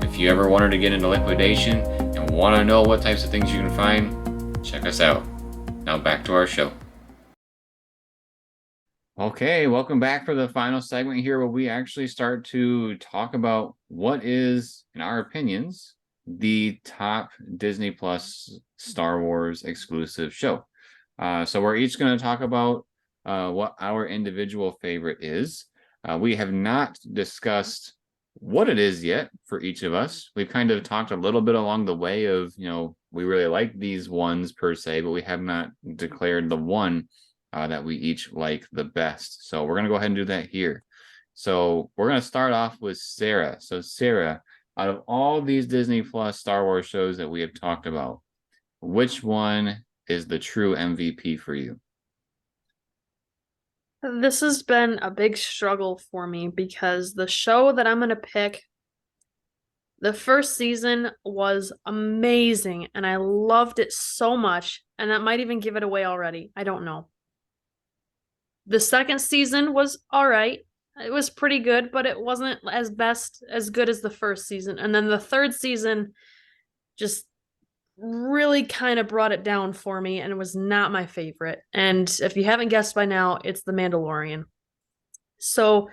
If you ever wanted to get into liquidation and want to know what types of things you can find, check us out. Now back to our show. Okay, welcome back for the final segment here, where we actually start to talk about what is, in our opinions, the top Disney Plus Star Wars exclusive show. So we're each going to talk about what our individual favorite is. We have not discussed what it is yet for each of us. We've kind of talked a little bit along the way of, we really like these ones per se, but we have not declared the one that we each like the best. So we're going to go ahead and do that here. So we're going to start off with Sarah. So Sarah, out of all these Disney Plus Star Wars shows that we have talked about, which one is the true MVP for you? This has been a big struggle for me because the show that I'm going to pick, the first season was amazing and I loved it so much, and that might even give it away already. I don't know. The second season was all right. It was pretty good, but it wasn't as good as the first season. And then the third season just really kind of brought it down for me, and it was not my favorite. And if you haven't guessed by now, it's The Mandalorian. So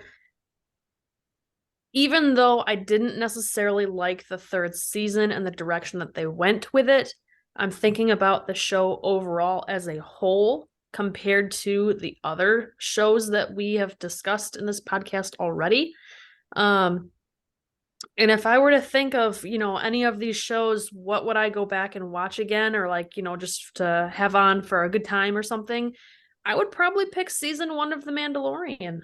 even though I didn't necessarily like the third season and the direction that they went with it, I'm thinking about the show overall as a whole compared to the other shows that we have discussed in this podcast already. And if I were to think of, any of these shows, what would I go back and watch again, or just to have on for a good time or something? I would probably pick season 1 of The Mandalorian,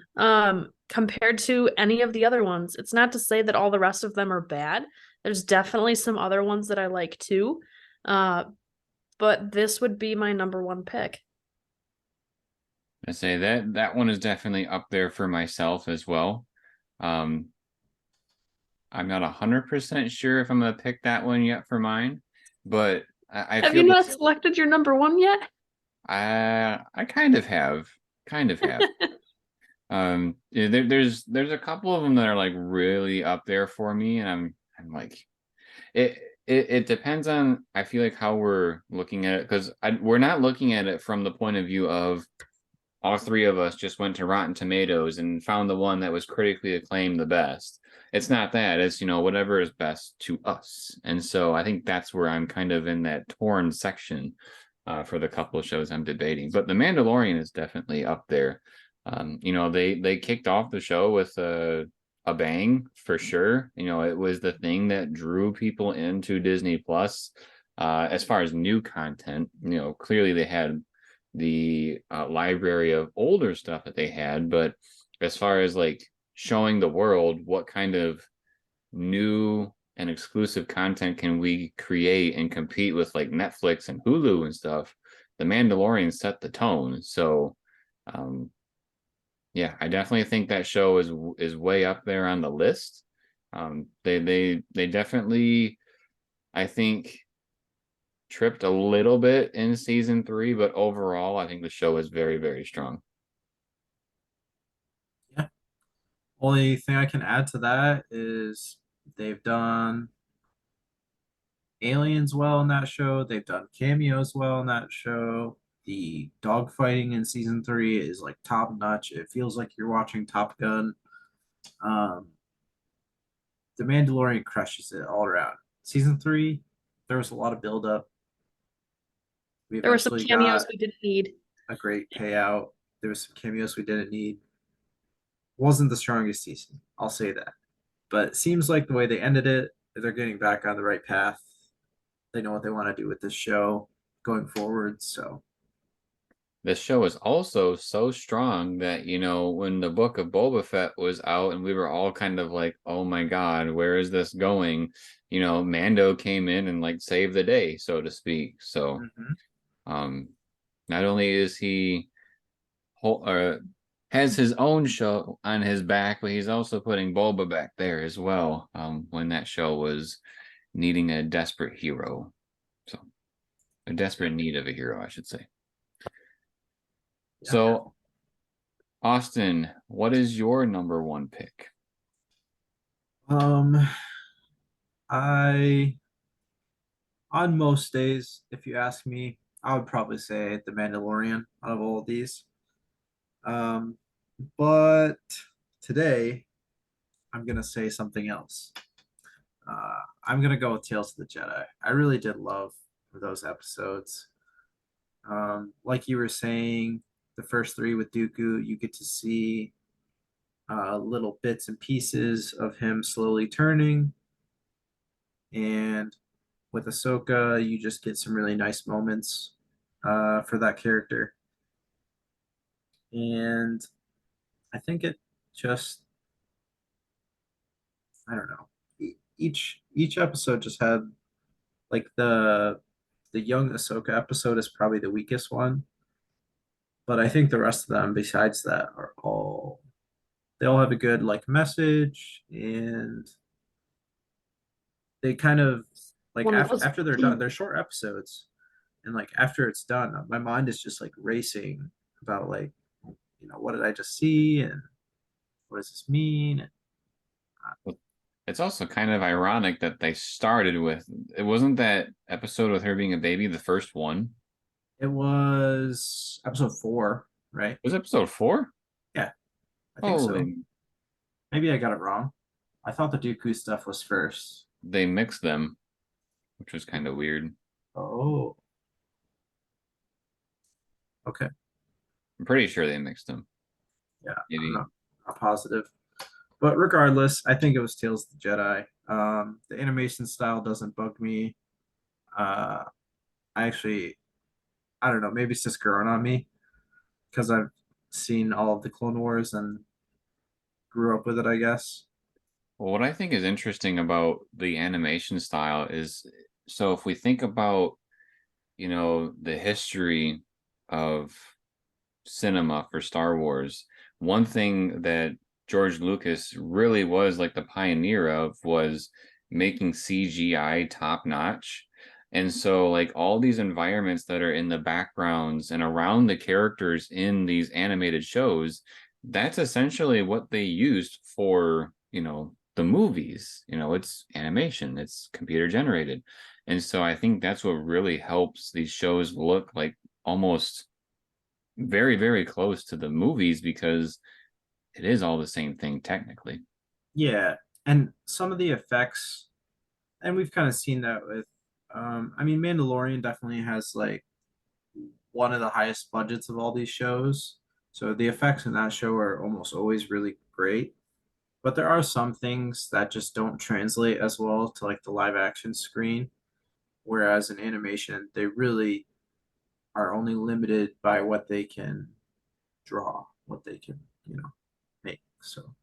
compared to any of the other ones. It's not to say that all the rest of them are bad. There's definitely some other ones that I like too. But this would be my number 1 pick. I say that one is definitely up there for myself as well. I'm not 100% sure if I'm gonna pick that one yet for mine, but I have feel you not selected your number 1 yet? I kind of have. Yeah, there's a couple of them that are like really up there for me, and I'm like, it it depends on, I feel like, how we're looking at it, because we're not looking at it from the point of view of all three of us just went to Rotten Tomatoes and found the one that was critically acclaimed the best. It's not that. It's, whatever is best to us. And so I think that's where I'm kind of in that torn section for the couple of shows I'm debating. But The Mandalorian is definitely up there. They kicked off the show with a bang for sure. It was the thing that drew people into Disney Plus. As far as new content, clearly they had the library of older stuff that they had, but as far as like showing the world what kind of new and exclusive content can we create and compete with like Netflix and Hulu and stuff, The Mandalorian set the tone. So um yeah, I definitely think that show is way up there on the list. They definitely, I think, tripped a little bit in season 3, but overall, I think the show is very, very strong. Yeah. Only thing I can add to that is they've done aliens well in that show. They've done cameos well in that show. The dogfighting in season 3 is like top notch. It feels like you're watching Top Gun. Um, the Mandalorian crushes it all around. Season 3, there was a lot of build up. We There were some eventually cameos got we didn't need. a great payout. There was some cameos we didn't need. Wasn't the strongest season, I'll say that. But it seems like the way they ended it, they're getting back on the right path. They know what they want to do with this show going forward. So This show is also so strong that, when the book of Boba Fett was out and we were all kind of like, oh my God, where is this going? Mando came in and like saved the day, so to speak. So mhm. um not only is he has his own show on his back, but he's also putting Boba back there as well, when that show was needing a desperate hero. So a desperate need of a hero, I should say. Yeah. So, Austin, what is your number one pick? Um, I on most days, if you ask me, I would probably say The Mandalorian out of all of these. Um, but today I'm gonna say something else. I'm gonna go with Tales of the Jedi. I really did love those episodes. Like you were saying, the first three with Dooku, you get to see little bits and pieces of him slowly turning, and with Ahsoka, you just get some really nice moments for that character. And I think it just, I don't know, each episode just had like the young Ahsoka episode is probably the weakest one, but I think the rest of them, besides that, are all they all have a good like message, and they kind of like One of those. after they're done, they're short episodes, and like after it's done, my mind is just like racing about like what did I just see and what does this mean? It's also kind of ironic that they started with, it wasn't that episode with her being a baby, the first one. It was episode 4, right? It was episode 4? Yeah, I think so. Holy, Maybe I got it wrong. I thought the Dooku stuff was first. they mixed them, which was kind of weird. Oh, okay. I'm pretty sure they mixed them. Yeah, I'm Maybe. not positive. But regardless, I think it was Tales of the Jedi. The animation style doesn't bug me. Uh, I actually, I don't know, maybe it's just growing on me because I've seen all of the Clone Wars and grew up with it, I guess. Well, what I think is interesting about the animation style is, so if we think about, the history of cinema for Star Wars, one thing that George Lucas really was like the pioneer of was making CGI top notch. And so, like, all these environments that are in the backgrounds and around the characters in these animated shows, that's essentially what they used for, the movies. It's animation, it's computer generated. And so I think that's what really helps these shows look like almost very, very close to the movies, because it is all the same thing technically. Yeah, and some of the effects, and we've kind of seen that with, I mean, Mandalorian definitely has like one of the highest budgets of all these shows. So the effects in that show are almost always really great. But there are some things that just don't translate as well to like the live action screen. Whereas in animation, they really are only limited by what they can draw, what they can, make. So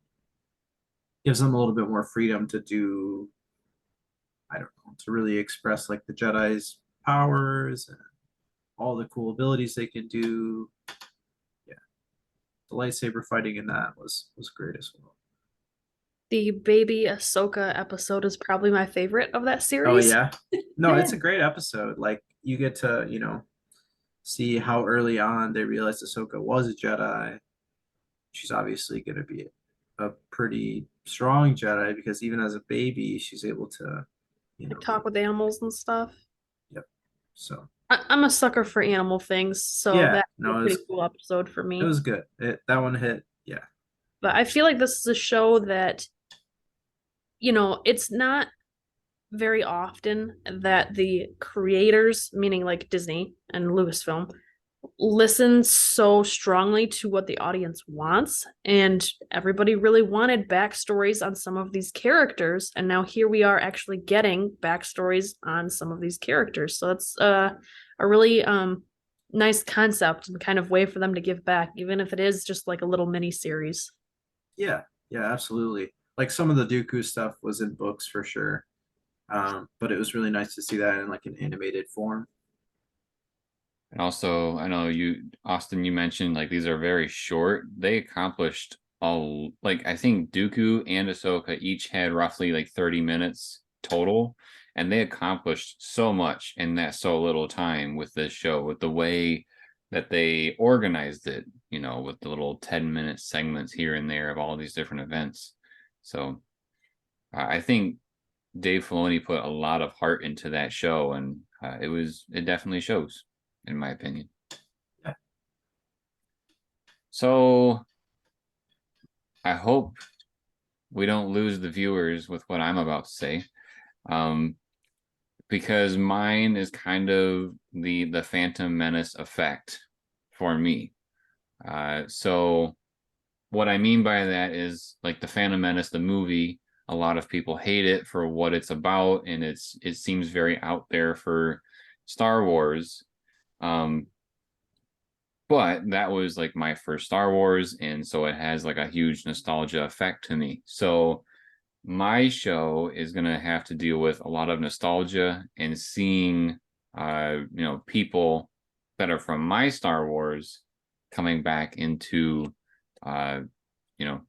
gives them a little bit more freedom to do, I don't know, to really express like the Jedi's powers and all the cool abilities they can do. Yeah, the lightsaber fighting in that was great as well. The baby Ahsoka episode is probably my favorite of that Oh series. yeah. No, it's a great episode. Like you get to, see how early on they realized Ahsoka was a Jedi. She's obviously going to be a pretty strong Jedi because even as a baby, she's able to, Like talk with animals and stuff. yep. So I'm a sucker for animal things, so yeah, that's a no, pretty cool episode for it me. was good. That one hit. Yeah, But I feel like this is a show that, it's not very often that the creators, meaning like Disney and Lucasfilm, listen so strongly to what the audience wants. And everybody really wanted backstories on some of these characters. And now here we are actually getting backstories on some of these characters. So it's a really nice concept and kind of way for them to give back, even if it is just like a little mini series. yeah, yeah, absolutely. Like some of the Dooku stuff was in books for sure, but it was really nice to see that in like an animated form. And also, I know Austin, you mentioned like these are very short. They accomplished all, like, I think Dooku and Ahsoka each had roughly like 30 minutes total, and they accomplished so much in that so little time with this show, with the way that they organized it, with the little 10-minute segments here and there of all these different events. So I think Dave Filoni put a lot of heart into that show, and it definitely shows, in my opinion. Yeah. So I hope we don't lose the viewers with what I'm about to say, um, because mine is kind of the Phantom Menace effect for me. So what I mean by that is like the Phantom Menace, the movie. A lot of people hate it for what it's about, and it seems very out there for Star Wars. Um, but that was like my first Star Wars, and so it has like a huge nostalgia effect to me. So my show is gonna have to deal with a lot of nostalgia and seeing people that are from my Star Wars coming back into uh you know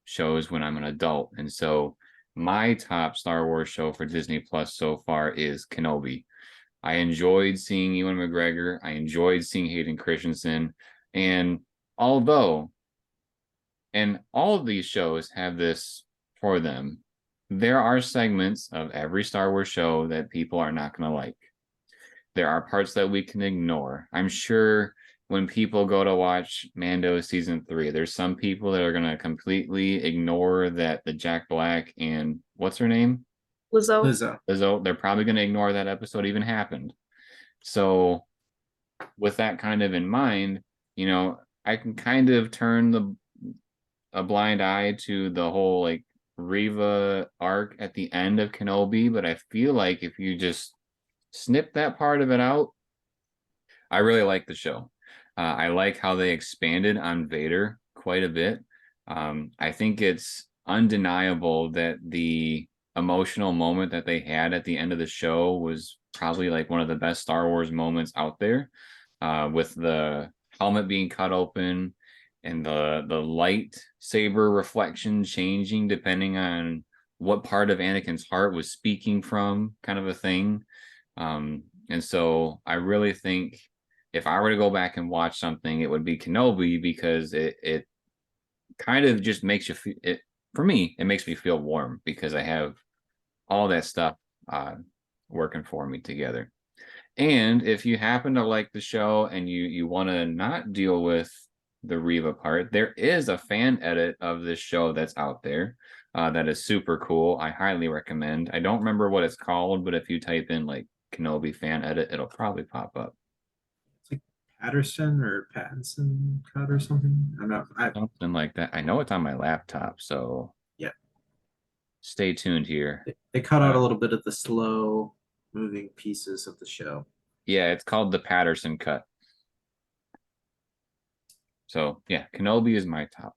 shows when I'm an adult. And so my top Star Wars show for Disney Plus so far is Kenobi. I enjoyed seeing Ewan McGregor. I enjoyed seeing Hayden Christensen. And although, and all of these shows have this for them, there are segments of every Star Wars show that people are not going to like. There are parts that we can ignore. I'm sure when people go to watch Mando season 3, there's some people that are going to completely ignore that the Jack Black and what's her name? Lizzo. Lizzo. Lizzo, they're probably going to ignore that episode even happened. So with that kind of in mind, I can kind of turn a blind eye to the whole like Riva arc at the end of Kenobi, but I feel like if you just snip that part of it out, I really like the show. I like how they expanded on Vader quite a bit. I think it's undeniable that the emotional moment that they had at the end of the show was probably like one of the best Star Wars moments out there, with the helmet being cut open and the lightsaber reflection changing depending on what part of Anakin's heart was speaking from, kind of a thing. And so I really think if I were to go back and watch something, it would be Kenobi, because it kind of just makes you feel it. For me, it makes me feel warm because I have all that stuff uh, working for me together. And if you happen to like the show and you want to not deal with the Reva part, there is a fan edit of this show that's out there that is super cool. I highly recommend. I don't remember what it's called, but if you type in like Kenobi fan edit, it'll probably pop up. It's like Patterson or Pattinson cut or something. I'm not. Something like that. I know it's on my laptop, so Yeah. stay tuned here. They cut out Uh, a little bit of the slow moving pieces of the show. yeah, it's called the Patterson cut. So yeah, Kenobi is my top.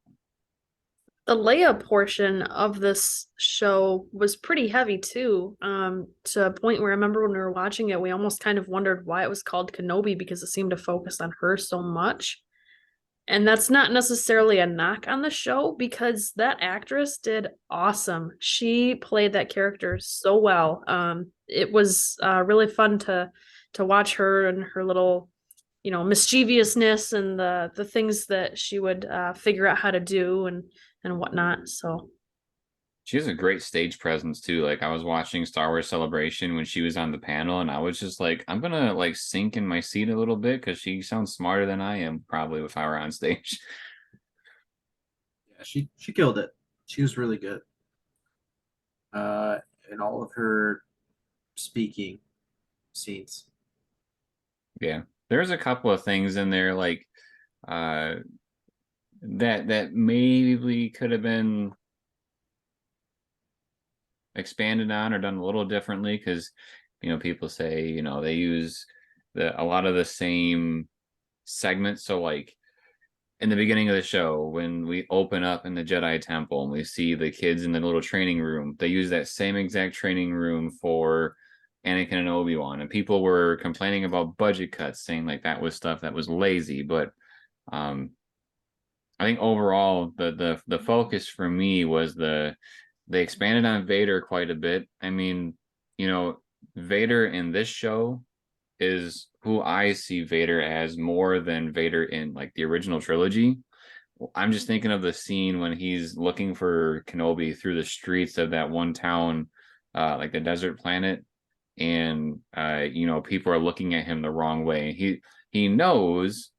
The Leia portion of this show was pretty heavy too, to a point where I remember when we were watching it, we almost kind of wondered why it was called Kenobi because it seemed to focus on her so much. And that's not necessarily a knock on the show because that actress did awesome. She played that character so well. It was really fun to watch her and her little, mischievousness and the things that she would figure out how to do and whatnot. So She has a great stage presence too. Like I was watching Star Wars Celebration when she was on the panel, and I was just like, I'm gonna like sink in my seat a little bit because she sounds smarter than I am, probably if I were on stage. Yeah, she killed it. She was really good. In all of her speaking scenes. Yeah. There's a couple of things in there like uh that maybe could have been expanded on or done a little differently because people say they use a lot of the same segments. So like in the beginning of the show when we open up in the Jedi Temple and we see the kids in the little training room, they use that same exact training room for Anakin and Obi-Wan, and people were complaining about budget cuts, saying like that was stuff that was lazy. But um I think overall the focus for me was they expanded on Vader quite a bit. I mean, Vader in this show is who I see Vader as more than Vader in like the original trilogy. I'm just thinking of the scene when he's looking for Kenobi through the streets of that one town, like the desert planet, and people are looking at him the wrong way. He knows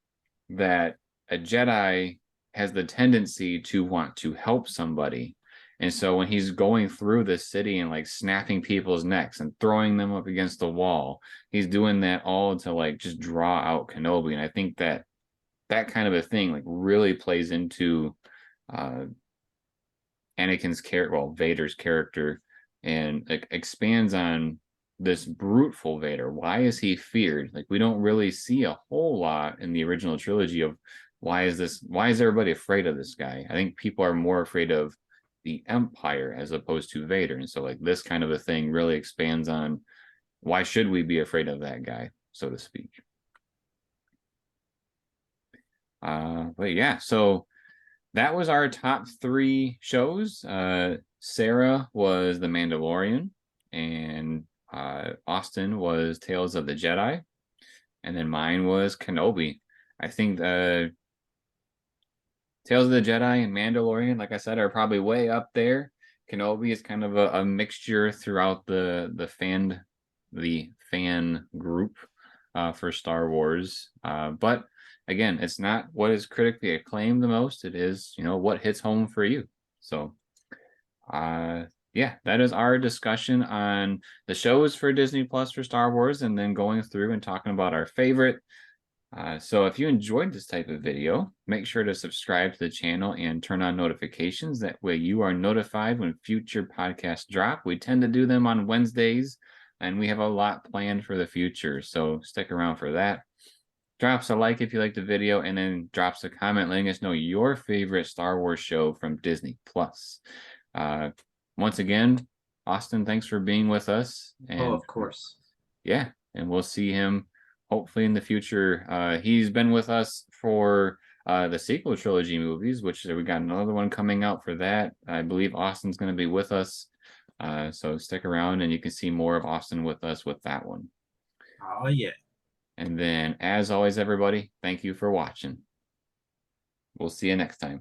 that a Jedi has the tendency to want to help somebody. And so when he's going through the city and like snapping people's necks and throwing them up against the wall, he's doing that all to like just draw out Kenobi. And I think that kind of a thing like really plays into uh Anakin's character, well, Vader's character, and like expands on this bruteful Vader. Why is he feared? Like we don't really see a whole lot in the original trilogy of why is everybody afraid of this guy? I think people are more afraid of the Empire as opposed to Vader. And so like this kind of a thing really expands on why should we be afraid of that guy, so to speak. But yeah, so that was our top 3 shows. Sarah was The Mandalorian, and Austin was Tales of the Jedi, and then mine was Kenobi. I think Tales of the Jedi and Mandalorian, like I said, are probably way up there. Kenobi is kind of a mixture throughout the fan group for Star Wars. But again, it's not what is critically acclaimed the most. It is, what hits home for you. So yeah, that is our discussion on the shows for Disney Plus for Star Wars, and then going through and talking about our favorite. So if you enjoyed this type of video, make sure to subscribe to the channel and turn on notifications. That way you are notified when future podcasts drop. We tend to do them on Wednesdays, and we have a lot planned for the future. So stick around for that. Drops a like if you like the video, and then drops a comment letting us know your favorite Star Wars show from Disney Plus. Once again, Austin, thanks for being with us. And of course. yeah, and we'll see him hopefully in the future. He's been with us for the sequel trilogy movies, which we got another one coming out for that. I believe Austin's going to be with us. So stick around and you can see more of Austin with us with that one. Oh, yeah. And then, as always, everybody, thank you for watching. We'll see you next time.